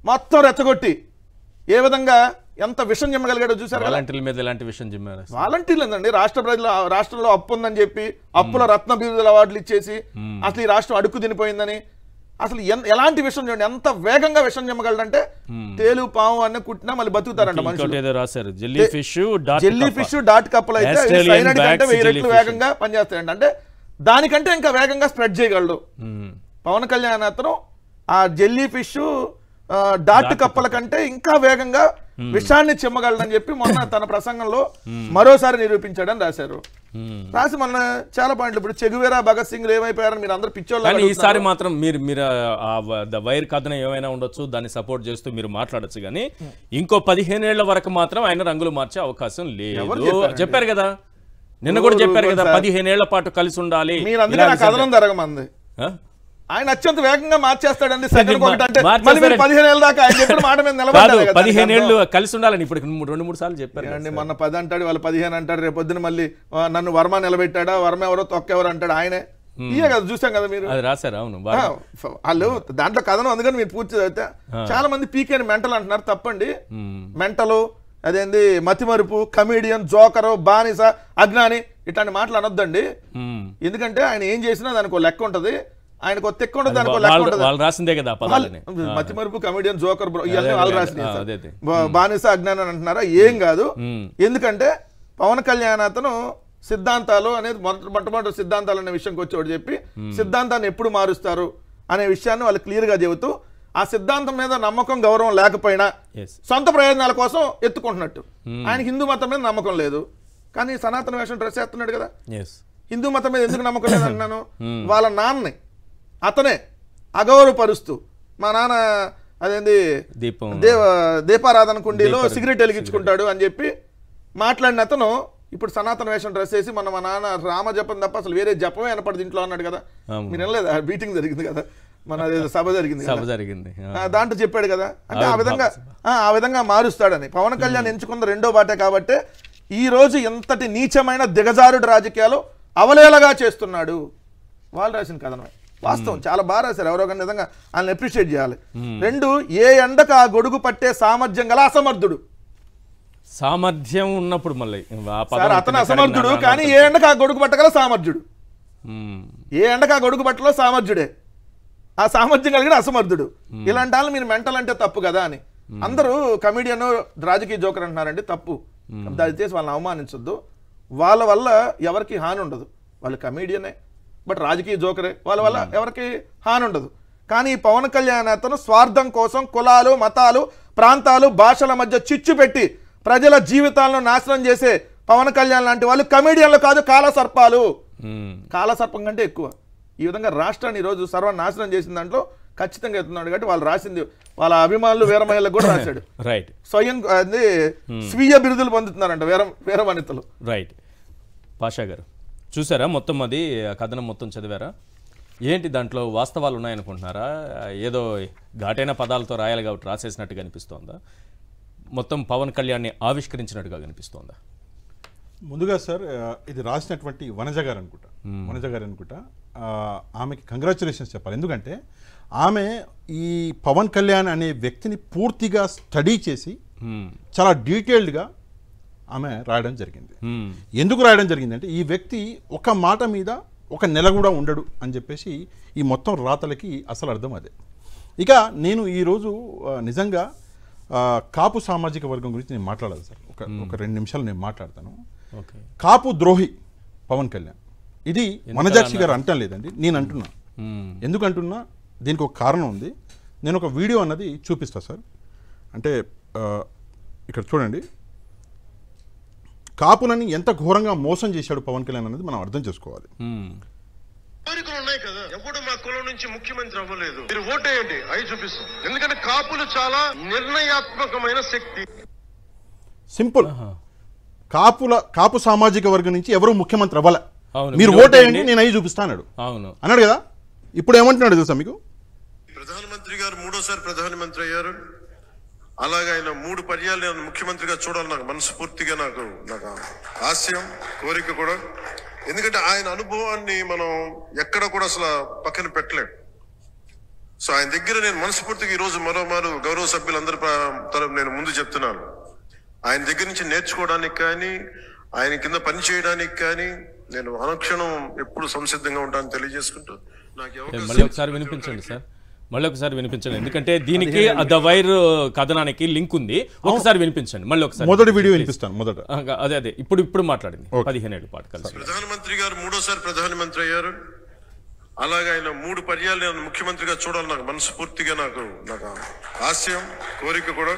మొత్తం రెచ్చగొట్టి ఏ విధంగా ఎంత విషం చెమ్మగలిగాడో చూసారు. వాలంటీర్ల మీద ఎలాంటి విషయం చెమ్మారు? వాలంటీర్లు ఏందండి, రాష్ట్ర ప్రజలు రాష్ట్రంలో అప్పు ఉందని చెప్పి అప్పుల రత్న బిరుదుల అవార్డులు ఇచ్చేసి అసలు ఈ రాష్ట్రం అడుక్కు తినిపోయిందని అసలు ఎలాంటి విషయం చూడండి, ఎంత వేగంగా విషం చెమ్మగలడంటే తేలు పాము అన్న కుట్టినా మళ్ళీ బతుకుతారంట మనుషులు. రాశారు జెల్లీ ఫిష్ డాట్ కప్పులు అయితే 1000 రెట్లు వేగంగా పనిచేస్తాయండి. అంటే దానికంటే ఇంకా వేగంగా స్ప్రెడ్ చేయగలడు పవన్ కళ్యాణ్ అతను. ఆ జెల్లీ ఫిష్ డాట్ కప్పల కంటే ఇంకా వేగంగా విషాన్ని చెమ్మగలడని చెప్పి మొన్న తన ప్రసంగంలో మరోసారి నిరూపించాడని రాశారు. రాసి మొన్న చాలా పాయింట్లు. ఇప్పుడు చెగువేరా, భగత్ సింగ్ ఏమైపోయారని మీరు అందరూ పిచ్చోళ్ళు. ఈసారి మాత్రం మీరు వైర్ కథన ఏమైనా ఉండొచ్చు, దాన్ని సపోర్ట్ చేస్తూ మీరు మాట్లాడచ్చు, కానీ ఇంకో 15 ఏళ్ల వరకు మాత్రం ఆయన రంగులు మార్చే అవకాశం లేదు చెప్పారు కదా. నిన్న కూడా చెప్పారు కదా, 15 ఏళ్ల పాటు కలిసి ఉండాలి. మీరు అందుకే నా కథనం జరగమంది. ఆయన అత్యంత వేగంగా మార్చేస్తాడండి. 15 ఏళ్ళ దాకా ఆయన చెప్పిన మాట మీద నిలబడ్డాడు. 15 ఏళ్ళు కలిసి ఉండాలని ఇప్పుడు 2-3 సార్లు చెప్పారు అండి. మొన్న 10 అంటాడు, వాళ్ళు 15 అంటాడు. రేపు పొద్దున మళ్ళీ నన్ను వర్మ నిలబెట్టాడా, వర్మ ఎవరో తొక్కెవరు అంటాడు ఆయనే. ఇయే కదా చూసాం కదా మీరు. అది రాశారు. అవును, వాళ్ళు దాంట్లో కథనం అందుకని మీరు పూర్తి చదివితే చాలా మంది పీకేని మెంటల్ అంటున్నారు. తప్పండి. మెంటలు అదేంది మతిమరుపు, కమీడియన్, జోకరు, బానిస, అజ్ఞాని ఇట్లాంటి మాటలు అనొద్దండి. ఎందుకంటే ఆయన ఏం చేసినా దానికి ఒక లెక్క ఉంటది, ఆయనకు ఒక తెక్క ఉంటుంది, దానికి లెక్క ఉంటుంది. మతిమరుపు, కమీడియన్, జోకర్ ఇవన్నీ వాళ్ళు రాసినాయి. బానిస, అజ్ఞాని అని అంటున్నారా? ఏం కాదు. ఎందుకంటే పవన్ కళ్యాణ్ అతను సిద్ధాంతాలు అనేది మొట్టమొదటి సిద్ధాంతాలు అనే విషయంకి వచ్చేవాడు చెప్పి సిద్ధాంతాన్ని ఎప్పుడు మారుస్తారు అనే విషయాన్ని వాళ్ళు క్లియర్ గా చెబుతూ ఆ సిద్ధాంతం మీద నమ్మకం గౌరవం లేకపోయినా సొంత ప్రయోజనాల కోసం ఎత్తుకుంటున్నట్టు. ఆయన హిందూ మతం మీద నమ్మకం లేదు, కానీ సనాతన వేషం డ్రెస్ చేస్తున్నాడు కదా. హిందూ మతం మీద ఎందుకు నమ్మకం లేదన్నాను, వాళ్ళ నాన్నని అతనే అగౌరవపరుస్తూ, మా నాన్న అదేంది దీపారాధన కుండీలో సిగరెట్ వెలిగించుకుంటాడు అని చెప్పి మాట్లాడిన అతను ఇప్పుడు సనాతన వేషం డ్రెస్ చేసి మన మా నాన్న రామ జపం తప్ప అసలు వేరే జపమే అనపడదు ఇంట్లో అన్నాడు కదా. మీరు వెళ్ళలేదు, మీటింగ్ జరిగింది కదా, మన సభ జరిగింది, దాంట్లో చెప్పాడు కదా. అంటే ఆ విధంగా మారుస్తాడని. పవన్ కళ్యాణ్ ఎంచుకున్న రెండో బాటే కాబట్టి ఈ రోజు ఎంతటి నీచమైన దిగజారుడు రాజకీయాలు అవలేలగా చేస్తున్నాడు. వాళ్ళు రాసిన కథనమే వాస్తవం, చాలా బాగా రాశారు. ఎవరో కానీ నిజంగా వాళ్ళని అప్రిషియేట్ చేయాలి. రెండు, ఏ ఎండకు ఆ గొడుగు పట్టే సామర్థ్యం గల అసమర్థుడు. సామర్థ్యం ఉన్నప్పుడు మళ్ళీ అతను అసమర్థుడు, కానీ ఏ ఎండకు ఆ గొడుగు పట్టగల సామర్థ్యుడు. ఏ ఎండకు ఆ గొడుగు పట్టలో సామర్థ్యుడే, ఆ సామర్థ్యం కలిగిన అసమర్థుడు. ఇలాంటి వాళ్ళు మీరు మెంటల్ అంటే తప్పు కదా అని అందరూ కమెడియన్ రాజకీయ జోకర్ అంటున్నారండి, తప్పు. దయచేసి వాళ్ళని అవమానించొద్దు. వాళ్ళ వల్ల ఎవరికి హాని ఉండదు. వాళ్ళు కమెడియనే, బట్ రాజకీయ జోకరే. వాళ్ళ వల్ల ఎవరికి హాని ఉండదు. కానీ పవన్ కళ్యాణ్ అతను స్వార్థం కోసం కులాలు, మతాలు, ప్రాంతాలు, భాషల మధ్య చిచ్చు పెట్టి ప్రజల జీవితాలను నాశనం చేసే పవన్ కళ్యాణ్ లాంటి వాళ్ళు కమెడియన్లు కాదు, కాలసర్పాలు. కాలసర్పం కంటే ఎక్కువ. ఈ విధంగా రాష్ట్రాన్ని ఈరోజు సర్వనాశనం చేసిన దాంట్లో ఖచ్చితంగా ఎత్తున్నాడు. కాబట్టి వాళ్ళు రాసింది వాళ్ళ అభిమానులు వీర మహిళలకు కూడా రాశాడు. రైట్, స్వయం స్వీయ బిరుదులు పొందుతున్నారంట వీర వనితలు. రైట్. పాషా గారు చూసారా మొత్తం అది కథనం మొత్తం చదివారా? ఏంటి దాంట్లో వాస్తవాలు ఉన్నాయనుకుంటున్నారా? ఏదో ఘాటైన పదాలతో రాయాలి కాబట్టి రాసేసినట్టుగా అనిపిస్తోందా? మొత్తం పవన్ కళ్యాణ్ని ఆవిష్కరించినట్టుగా కనిపిస్తోందా? ముందుగా సార్, ఇది రాసినటువంటి వనజ గారు అనుకుంటా. ఆమెకి కంగ్రాచులేషన్స్ చెప్పాలి. ఎందుకంటే ఆమె ఈ పవన్ కళ్యాణ్ అనే వ్యక్తిని పూర్తిగా స్టడీ చేసి చాలా డీటెయిల్డ్గా ఆమె రాయడం జరిగింది. ఎందుకు రాయడం జరిగిందంటే ఈ వ్యక్తి ఒక మాట మీద ఒక నెల కూడా ఉండడు అని చెప్పేసి ఈ మొత్తం రాతలకి అసలు అర్థం అదే. ఇక నేను ఈరోజు నిజంగా కాపు సామాజిక వర్గం గురించి నేను మాట్లాడాలి సార్. ఒక 2 నిమిషాలు నేను మాట్లాడతాను. కాపు ద్రోహి పవన్ కళ్యాణ్, ఇది వనజాక్షి గారు అంటం లేదండి, నేను అంటున్నా. ఎందుకు అంటున్నా, దీనికి ఒక కారణం ఉంది. నేను ఒక వీడియో అన్నది చూపిస్తా సార్. అంటే ఇక్కడ చూడండి, కాపులని ఎంత ఘోరంగా మోసం చేశాడు పవన్ కళ్యాణ్ అనేది మనం అర్థం చేసుకోవాలి. కోరికలు ఉన్నాయి కదా, ఎప్పుడు మా కులం నుంచి ముఖ్యమంత్రి అవ్వలేదు, మీరు ఓటేయండి అవి చూపిస్తాం. ఎందుకంటే కాపులు చాలా నిర్ణయాత్మకమైన శక్తి. సింపుల్. కాపు సామాజిక వర్గం నుంచి ఎవరు ముఖ్యమంత్రి అవ్వలే, మీరు ఓటేయండి నేను అవి చూపిస్తాను అన్నాడు కదా. ఇప్పుడు ఏమంటున్నాడు తెలుసా మీకు? ప్రధానమంత్రి గారు 3వ ప్రధానమంత్రి అయ్యారు. అలాగే ఆయన 3 పర్యాలు నేను ముఖ్యమంత్రిగా చూడాలి, నాకు మనస్ఫూర్తిగా నాకు ఆశయం, కోరిక కూడా. ఎందుకంటే ఆయన అనుభవాన్ని మనం ఎక్కడ కూడా అసలు పక్కన పెట్టలేం. సో ఆయన దగ్గర నేను మనస్ఫూర్తిగా ఈరోజు మరోమారు గౌరవ సభ్యులందరి తరపు నేను ముందు చెప్తున్నాను, ఆయన దగ్గర నుంచి నేర్చుకోవడానికి కానీ ఆయన కింద పని చేయడానికి కానీ నేను అనుక్షణం ఎప్పుడు సంసిద్ధంగా ఉంటానని తెలియజేసుకుంటూ మళ్ళీ ఒకసారి వినిపించండి సార్, మళ్ళీ ఒకసారి వినిపించండి. ఎందుకంటే దీనికి ద వైర్ కథనానికి లింక్ ఉంది. ఒకసారి వినిపించండి మళ్ళీ ఒకసారి. మొదటి వీడియో వినిపిస్తాను. మొదట అదే ఇప్పుడు మాట్లాడింది 15 ఏళ్ల పాటు కలిసి. ప్రధానమంత్రి గారు 3వ ప్రధానమంత్రి అయ్యారు. అలాగే ఆయన 3 పర్యాలు నేను ముఖ్యమంత్రిగా చూడాలి, నాకు మనస్ఫూర్తిగా నాకు ఆశయం, కోరిక కూడా.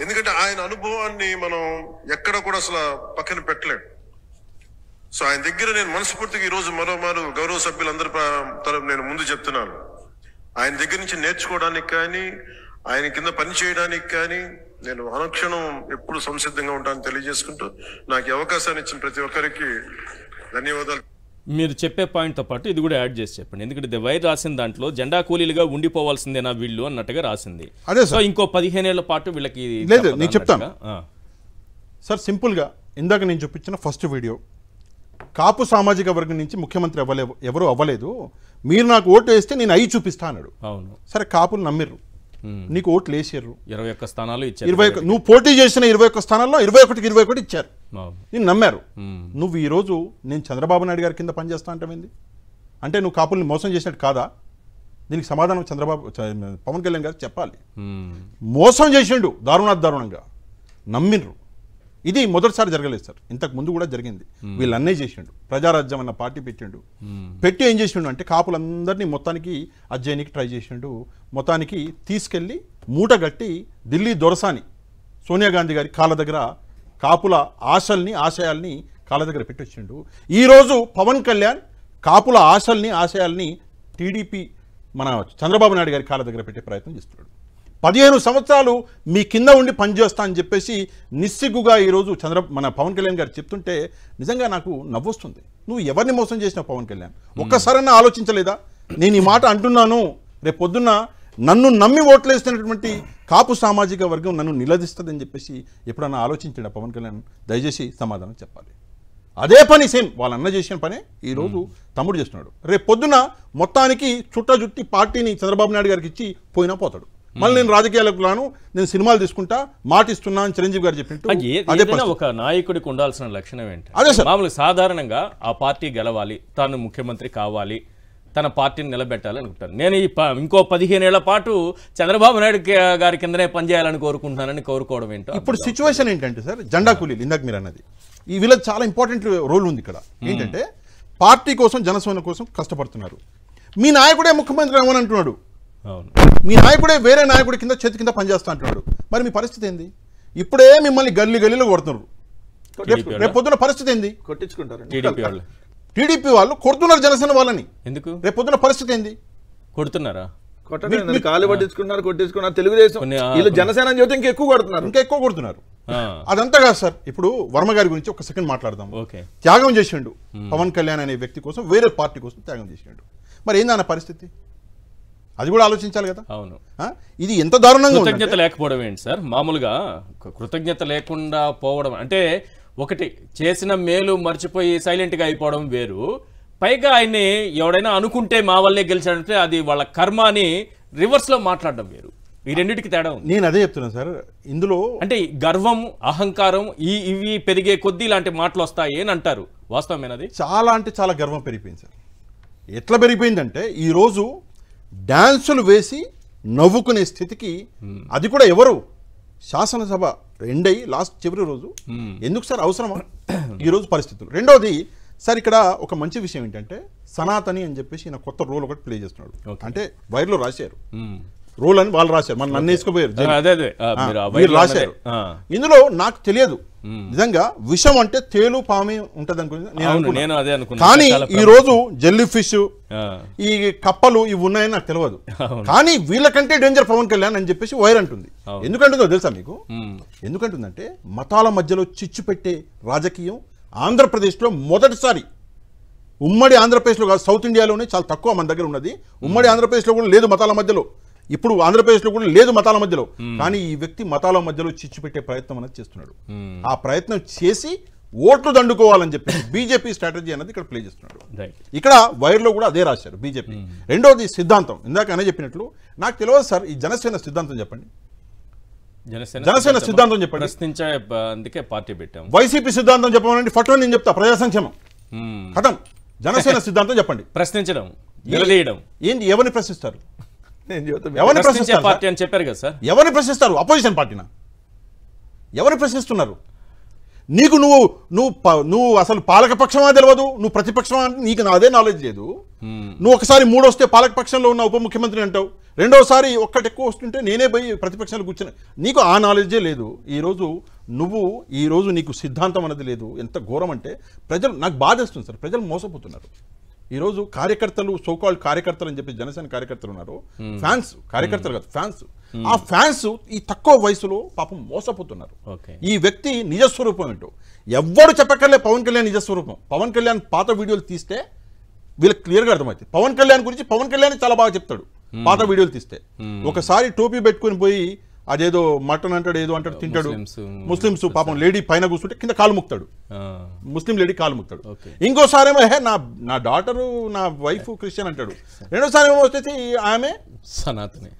ఎందుకంటే ఆయన అనుభవాన్ని మనం ఎక్కడ కూడా అసలు పక్కన పెట్టలేం. సో ఆయన దగ్గర నేను మనస్ఫూర్తిగా ఈరోజు మరోమారు గౌరవ సభ్యులందరి తరపు నేను ముందు చెప్తున్నాను, ఆయన దగ్గర నుంచి నేర్చుకోవడానికి కానీ ఆయన కింద పని చేయడానికి కానీ నేను అనుక్షణం ఎప్పుడు సంసిద్ధంగా ఉంటానని తెలియజేసుకుంటూ నాకు అవకాశాన్ని ఇచ్చిన ప్రతి ఒక్కరికి ధన్యవాదాలు. మీరు చెప్పే పాయింట్తో పాటు ఇది కూడా యాడ్ చేసి చెప్పండి. ఎందుకంటే ది వైర్ రాసిన దాంట్లో జెండా కూలీలుగా ఉండిపోవాల్సిందేనా వీళ్ళు అన్నట్టుగా రాసింది. అదే సో ఇంకో 15 ఏళ్ల పాటు వీళ్ళకి లేదు. నేను చెప్తాను సార్ సింపుల్గా. ఇందాక నేను చూపించిన ఫస్ట్ వీడియో, కాపు సామాజిక వర్గం నుంచి ముఖ్యమంత్రి ఎవరు అవ్వలేదు, మీరు నాకు ఓటు వేస్తే నేను అవి చూపిస్తా అన్నాడు. అవును, సరే కాపులు నమ్మిర్రు, నీకు ఓట్లు వేసారు, 21 స్థానాలు ఇచ్చారు. 21 నువ్వు పోటీ చేసిన 21 స్థానాల్లో 21కి 21 ఇచ్చారు, నేను నమ్మారు. నువ్వు ఈరోజు నేను చంద్రబాబు నాయుడు గారి కింద పనిచేస్తా అంటావేంది? అంటే నువ్వు కాపుల్ని మోసం చేసినట్టు కాదా? దీనికి సమాధానం పవన్ కళ్యాణ్ గారు చెప్పాలి. మోసం చేసిండు దారుణంగా, నమ్మిండ్రు. ఇది మొదటిసారి జరగలేదు సార్, ఇంతకు ముందు కూడా జరిగింది. వీళ్ళు అన్నీ చేసిండు, ప్రజారాజ్యం అన్న పార్టీ పెట్టిండు. పెట్టి ఏం చేసిండు అంటే కాపులందరినీ మొత్తానికి అజ్జయనికి ట్రై చేసిండు. మొత్తానికి తీసుకెళ్ళి మూట గట్టి ఢిల్లీ దొరసాని సోనియా గాంధీ గారి కాళ్ళ దగ్గర కాపుల ఆశయాల్ని కాళ్ళ దగ్గర పెట్టొచ్చిండు. ఈరోజు పవన్ కళ్యాణ్ కాపుల ఆశయాల్ని టీడీపీ మన చంద్రబాబు నాయుడు గారి కాళ్ళ దగ్గర పెట్టే ప్రయత్నం చేస్తున్నాడు. 15 సంవత్సరాలు మీ కింద ఉండి పనిచేస్తా అని చెప్పేసి నిస్సిగ్గుగా ఈరోజు మన పవన్ కళ్యాణ్ గారు చెప్తుంటే నిజంగా నాకు నవ్వొస్తుంది. నువ్వు ఎవరిని మోసం చేసినావు పవన్ కళ్యాణ్? ఒక్కసారైనా ఆలోచించలేదా? నేను ఈ మాట అంటున్నాను, రేపు పొద్దున్న నన్ను నమ్మి ఓట్లేస్తున్నటువంటి కాపు సామాజిక వర్గం నన్ను నిలదీస్తుందని చెప్పేసి ఎప్పుడన్నా ఆలోచించాడా పవన్ కళ్యాణ్? దయచేసి సమాధానం చెప్పాలి. అదే పని సేమ్ వాళ్ళ అన్న చేసిన పనే ఈరోజు తమ్ముడు చేస్తున్నాడు. రేపు పొద్దున మొత్తానికి చుట్టి పార్టీని చంద్రబాబు నాయుడు గారికి ఇచ్చి పోయినా పోతాడు. మళ్ళీ నేను రాజకీయాలకు రాను, నేను సినిమాలు తీసుకుంటా, మాటిస్తున్నా అని చిరంజీవి గారు చెప్పినట్టు ఒక నాయకుడికి ఉండాల్సిన లక్షణం ఏంటి? అదే సార్, మామూలుగా సాధారణంగా ఆ పార్టీ గెలవాలి, తాను ముఖ్యమంత్రి కావాలి, తన పార్టీని నిలబెట్టాలి అనుకుంటాను. నేను ఇంకో 15 ఏళ్ల పాటు చంద్రబాబు నాయుడు గారి కిందనే పనిచేయాలని కోరుకుంటున్నానని కోరుకోవడం ఏంటో. ఇప్పుడు సిచ్యువేషన్ ఏంటంటే సార్, జెండా కూలీలు ఇందాక మీరు అన్నది, ఈ వీళ్ళకి చాలా ఇంపార్టెంట్ రోల్ ఉంది ఇక్కడ. ఏంటంటే పార్టీ కోసం జనసేన కోసం కష్టపడుతున్నారు. మీ నాయకుడే ముఖ్యమంత్రి అవ్వని అంటున్నాడు, మీ నాయకుడే వేరే నాయకుడి కింద చేతి కింద పనిచేస్తా అంటున్నాడు. మరి మీ పరిస్థితి ఏంది? ఇప్పుడే మిమ్మల్ని గల్లీలో కొడుతున్నారు, రేపు పొద్దున పరిస్థితి ఏంది? కొట్టించుకుంటారు. టీడీపీ వాళ్ళు కొడుతున్నారు జనసేన వాళ్ళని. ఎందుకు? రేపు పొద్దున పరిస్థితి ఏంది? కొడుతున్నారా? కాలు కొట్టించుకున్నారు. తెలుగుదేశం వీళ్ళు జనసేన అని చెబితే ఇంకా ఎక్కువ కొడుతున్నారు. అదంతా కాదు సార్. ఇప్పుడు వర్మ గారి గురించి ఒక సెకండ్ మాట్లాడదాం. త్యాగం చేసిండు పవన్ కళ్యాణ్ అనే వ్యక్తి కోసం, వేరే పార్టీ కోసం త్యాగం చేసిండు. మరి ఏందన్న పరిస్థితి? అది కూడా ఆలోచించాలి కదా. అవును, ఇది ఎంత దారుణంగా. కృతజ్ఞత లేకపోవడం ఏంటి సార్? మామూలుగా కృతజ్ఞత లేకుండా పోవడం అంటే ఒకటి, చేసిన మేలు మర్చిపోయి సైలెంట్గా అయిపోవడం వేరు. పైగా ఆయన్ని ఎవడైనా అనుకుంటే మా వల్లే గెలిచాడంటే అది వాళ్ళ కర్మ అని రివర్స్లో మాట్లాడడం వేరు. ఈ రెండింటికి తేడా ఉంది. నేను అదే చెప్తున్నాను సార్. ఇందులో అంటే గర్వం, అహంకారం ఇవి పెరిగే కొద్దీ ఇలాంటి మాటలు వస్తాయి అని అంటారు. వాస్తవమేనది? చాలా అంటే చాలా గర్వం పెరిగిపోయింది సార్. ఎట్లా పెరిగిపోయిందంటే ఈరోజు డాన్సులు వేసి నవ్వుకునే స్థితికి, అది కూడా ఎవరు? శాసనసభ ఎండై లాస్ట్ చివరి రోజు. ఎందుకు సార్ అవసరమా ఈరోజు పరిస్థితులు? రెండోది సార్, ఇక్కడ ఒక మంచి విషయం ఏంటంటే సనాతని అని చెప్పేసి ఈయన కొత్త రోల్ ఒకటి ప్లే చేస్తున్నాడు. అంటే వైర్లో రాశారు రోల్ అని, వాళ్ళు రాశారు, మన నన్ను వేసుకుపోయారు, రాశారు. ఇందులో నాకు తెలియదు నిజంగా విషం అంటే తేలు పామే ఉంటది అనుకున్నాను. కానీ ఈ రోజు జెల్లీ ఫిష్, ఈ కప్పలు ఇవి ఉన్నాయని నాకు తెలియదు. కానీ వీళ్ళకంటే డేంజర్ పవన్ కళ్యాణ్ అని చెప్పేసి వైర్ అంటుంది. ఎందుకంటుందో తెలుసా మీకు? ఎందుకంటుందంటే మతాల మధ్యలో చిచ్చు పెట్టే రాజకీయం ఆంధ్రప్రదేశ్లో మొదటిసారి, ఉమ్మడి ఆంధ్రప్రదేశ్లో కాదు, సౌత్ ఇండియాలోనే చాలా తక్కువ మన దగ్గర ఉన్నది. ఉమ్మడి ఆంధ్రప్రదేశ్లో కూడా లేదు మతాల మధ్యలో, ఇప్పుడు ఆంధ్రప్రదేశ్లో కూడా లేదు మతాల మధ్యలో. కానీ ఈ వ్యక్తి మతాల మధ్యలో చిచ్చు పెట్టే ప్రయత్నం అనేది చేస్తున్నాడు. ఆ ప్రయత్నం చేసి ఓట్లు దండుకోవాలని చెప్పి బీజేపీ స్ట్రాటజీ అనేది ఇక్కడ ప్లే చేస్తున్నాడు. ఇక్కడ వైర్లో కూడా అదే రాశారు బీజేపీ. రెండోది సిద్ధాంతం, ఇందాక అనే చెప్పినట్లు నాకు తెలియదు సార్, ఈ జనసేన సిద్ధాంతం చెప్పండి. జనసేన సిద్ధాంతం చెప్పండి. అందుకే పార్టీ పెట్టాం. వైసీపీ సిద్ధాంతం చెప్పమని ఫోటో నేను చెప్తా, ప్రజా సంక్షేమం కథం. జనసేన సిద్ధాంతం చెప్పండి. ప్రశ్నించడం, నిలదీయడం. ఏంటి? ఎవరిని ప్రశ్నిస్తారు? ఎవరిని ప్రశ్నించారు పార్టీ అని చెప్పారు కదా సార్. ఎవరిని ప్రశ్నిస్తారు? అపోజిషన్ పార్టీనా? ఎవరిని ప్రశ్నిస్తున్నారు? నీకు నువ్వు అసలు పాలకపక్షమా తెలియదు, నువ్వు ప్రతిపక్షమా, నీకు అదే నాలెడ్జ్ లేదు. నువ్వు ఒకసారి 3 వస్తే పాలకపక్షంలో ఉన్న ఉప ముఖ్యమంత్రి అంటావు, రెండోసారి ఒక్కటి ఎక్కువ వస్తుంటే నేనే పోయి ప్రతిపక్షాలు కూర్చున్నా. నీకు ఆ నాలెడ్జే లేదు. ఈరోజు నీకు సిద్ధాంతం అనేది లేదు. ఎంత ఘోరం అంటే ప్రజలు, నాకు బాధేస్తుంది సార్, ప్రజలు మోసపోతున్నారు. ఈరోజు కార్యకర్తలు, సోకాల్డ్ కార్యకర్తలు అని చెప్పి జనసేన కార్యకర్తలు ఉన్నారు, ఫ్యాన్స్, కార్యకర్తలు కాదు ఫ్యాన్స్. ఆ ఫ్యాన్స్ ఈ తక్కువ వయసులో పాపం మోసపోతున్నారు. ఈ వ్యక్తి నిజస్వరూపం ఏంటో ఎవ్వరు చెప్పక్కర్లే. పవన్ కళ్యాణ్ నిజస్వరూపం. పవన్ కళ్యాణ్ పాత వీడియోలు తీస్తే వీళ్ళకి క్లియర్గా అర్థమవుతుంది. పవన్ కళ్యాణ్ గురించి పవన్ కళ్యాణ్ చాలా బాగా చెప్తాడు పాత వీడియోలు తీస్తే. ఒకసారి టోపీ పెట్టుకుని పోయి అదేదో మటన్ అంటాడు, ఏదో అంటాడు, తింటాడు. ముస్లిమ్స్ పాపం లేడీ పైన కూర్చుంటే కింద కాలు ముక్తాడు, ముస్లిం లేడీ కాలు ముక్తాడు. ఇంకోసారి ఏమో నా డాటరు, నా వైఫ్ క్రిస్టియన్ అంటాడు. రెండోసారి ఏమో వచ్చేసి ఆమె సనాతని.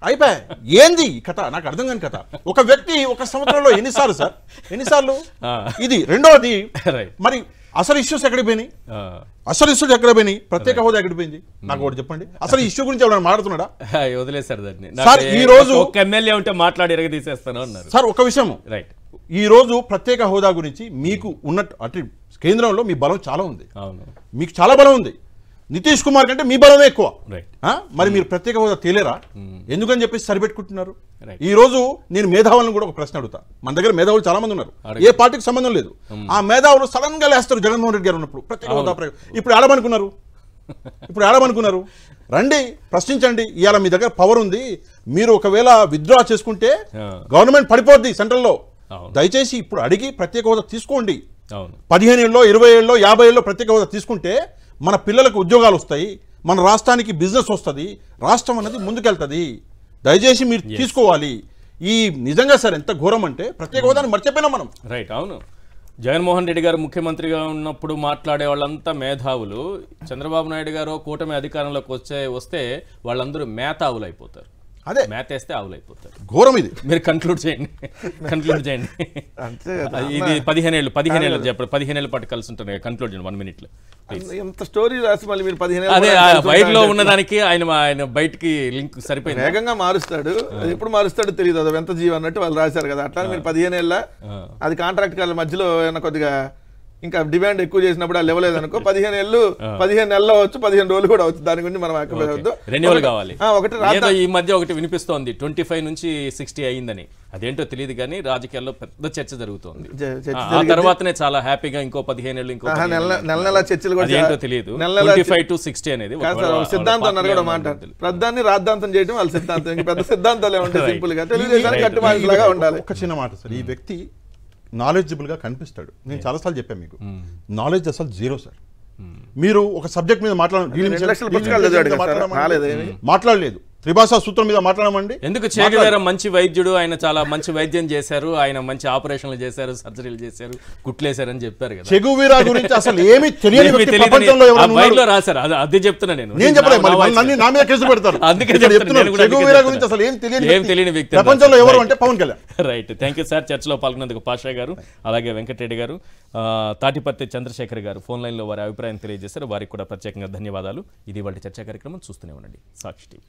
అయిపోయా. ఏంది కథ? నాకు అర్థం కాని కథ. ఒక వ్యక్తి ఒక సంవత్సరంలో ఎన్నిసార్లు సార్, ఎన్నిసార్లు? ఇది రెండోది. మరి అసలు ఇష్యూస్ ఎక్కడికి పోయినాయి? ప్రత్యేక హోదా ఎక్కడికి పోయింది? నాకు ఒకటి చెప్పండి. అసలు ఇష్యూ గురించి ఎవరైనా మాట్లాడుతున్నాడా? వదిలేశారు దాన్ని. సార్ ఈ రోజు ఎమ్మెల్యే ఉంటే మాట్లాడి ఎరగ తీసేస్తాను అన్నారు సార్. ఒక విషయం, ఈ రోజు ప్రత్యేక హోదా గురించి మీకు ఉన్నట్టు అటు కేంద్రంలో మీ బలం చాలా ఉంది, మీకు చాలా బలం ఉంది. నితీష్ కుమార్ కంటే మీ బలమే ఎక్కువ. మరి మీరు ప్రత్యేక హోదా తేలేరా? ఎందుకని చెప్పేసి సరిపెట్టుకుంటున్నారు. ఈ రోజు నేను మేధావులను కూడా ఒక ప్రశ్న అడుగుతా. మన దగ్గర మేధావులు చాలా మంది ఉన్నారు, ఏ పార్టీకి సంబంధం లేదు. ఆ మేధావులు సడన్ గా లేస్తారు జగన్మోహన్ రెడ్డి గారు ఉన్నప్పుడు ప్రత్యేక హోదా. ఇప్పుడు ఆడమనుకున్నారు రండి ప్రశ్నించండి. ఇవాళ మీ దగ్గర పవర్ ఉంది. మీరు ఒకవేళ విత్డ్రా చేసుకుంటే గవర్నమెంట్ పడిపోద్ది సెంట్రల్లో. దయచేసి ఇప్పుడు అడిగి ప్రత్యేక హోదా తీసుకోండి. 15 ఏళ్ళలో 20 ఏళ్ళలో 50 ఏళ్ళలో ప్రత్యేక హోదా తీసుకుంటే మన పిల్లలకు ఉద్యోగాలు వస్తాయి, మన రాష్ట్రానికి బిజినెస్ వస్తుంది, రాష్ట్రం అనేది ముందుకెళ్తుంది. దయచేసి మీరు తీసుకోవాలి. ఈ నిజంగా సార్ ఎంత ఘోరం అంటే ప్రత్యేక హోదాని మర్చిపోయినాం మనం. రైట్, అవును. జగన్మోహన్ రెడ్డి గారు ముఖ్యమంత్రిగా ఉన్నప్పుడు మాట్లాడే వాళ్ళంతా మేధావులు. చంద్రబాబు నాయుడు గారు కూటమి అధికారంలోకి వస్తే వాళ్ళందరూ మేధావులు అయిపోతారు. అదే మేతేస్తే ఆవులైపోతారు. ఘోరం ఇది. మీరు కంక్లూడ్ చేయండి. ఇది 15 ఏళ్ళు చెప్పండి. 15 ఏళ్ళ పాటు కలిసి ఉంటారు. కంక్లూడ్ చేయండి 1 minute. ఎంత స్టోరీ రాసి మళ్ళీ మీరు 15 అదే వైర్ లో ఉన్నదానికి ఆయన బయటికి లింక్ సరిపోయింది. వేగంగా మారుస్తాడు, ఎప్పుడు మారుస్తాడో తెలియదు. అది ఎంత జీవం అన్నట్టు వాళ్ళు రాశారు కదా. అట్లా మీరు 15 ఏళ్ళ అది కాంట్రాక్ట్ కాల మధ్యలో ఏమైనా కొద్దిగా ఇంకా డిమాండ్ ఎక్కువ చేసినప్పుడు అది ఇవ్వలేదు అనుకో 15 ఏళ్ళు 15 నెలలు అవచ్చు, 15 రోజులు కూడా అవచ్చు. దాని గురించి మనం అక్కర్లేదు. రెన్యువల్ కావాలి. ఒకటి ఈ మధ్య ఒకటి వినిపిస్తోంది 25 నుంచి 60 అయిందని. అదేంటో తెలియదు కానీ రాజకీయాల్లో పెద్ద చర్చ జరుగుతోంది. ఆ తర్వాతనే చాలా హ్యాపీగా ఇంకో 15 ఏళ్ళు ఇంకో నెల చర్చలు కూడా ఏంటో తెలియదు. 25 to 60 అనేది సిద్ధాంతం అన్నారు కూడా మాట. ప్రధాన్ని రాద్ధాంతం చేయడం వాళ్ళ సిద్ధాంతం. ఇంకా పెద్ద సిద్ధాంతాలే ఉంటాయి. సింపుల్ గా తెలుగుదేశానికి కట్టుబాటులాగా ఉండాలి. ఒక చిన్న మాట సార్, ఈ వ్యక్తి నాలెడ్జబుల్ గా కనిపిస్తాడు. నేను చాలాసార్లు చెప్పాను మీకు, నాలెడ్జ్ అసలు జీరో సార్. మీరు ఒక సబ్జెక్ట్ మీద మాట్లాడలేదు, త్రిభాషా సూత్రం మీద మాట్లాడమండి. ఎందుకు చేగవేరా మంచి వైద్యుడు, ఆయన చాలా మంచి వైద్యం చేశారు, ఆయన మంచి ఆపరేషన్లు చేశారు, సర్జరీలు చేశారు, కుట్లేశారు అని చెప్పారు కదా. చెగువీరా గురించి అసలు ఏమీ తెలియని రాశారు. అది చెప్తున్నా నేను చెప్పలేదు. నా మీద కేసు పెడతారు. అందుకే చెగువీరా గురించి అసలు ఏం తెలియని వ్యక్తి ప్రపంచంలో ఎవరు అంటే Pawan Kalyan. Right, thank you sir. చర్చలో పాల్గొన్నందుకు పాషా గారు, అలాగే వెంకటరెడ్డి గారు, తాటిపర్తి చంద్రశేఖర్ గారు ఫోన్ లైన్ లో వారి అభిప్రాయం తెలియజేశారు. వారికి కూడా ప్రత్యేకంగా ధన్యవాదాలు. ఇది వాళ్ళ చర్చా కార్యక్రమం. చూస్తూనే ఉండండి సాక్షి టీవీ.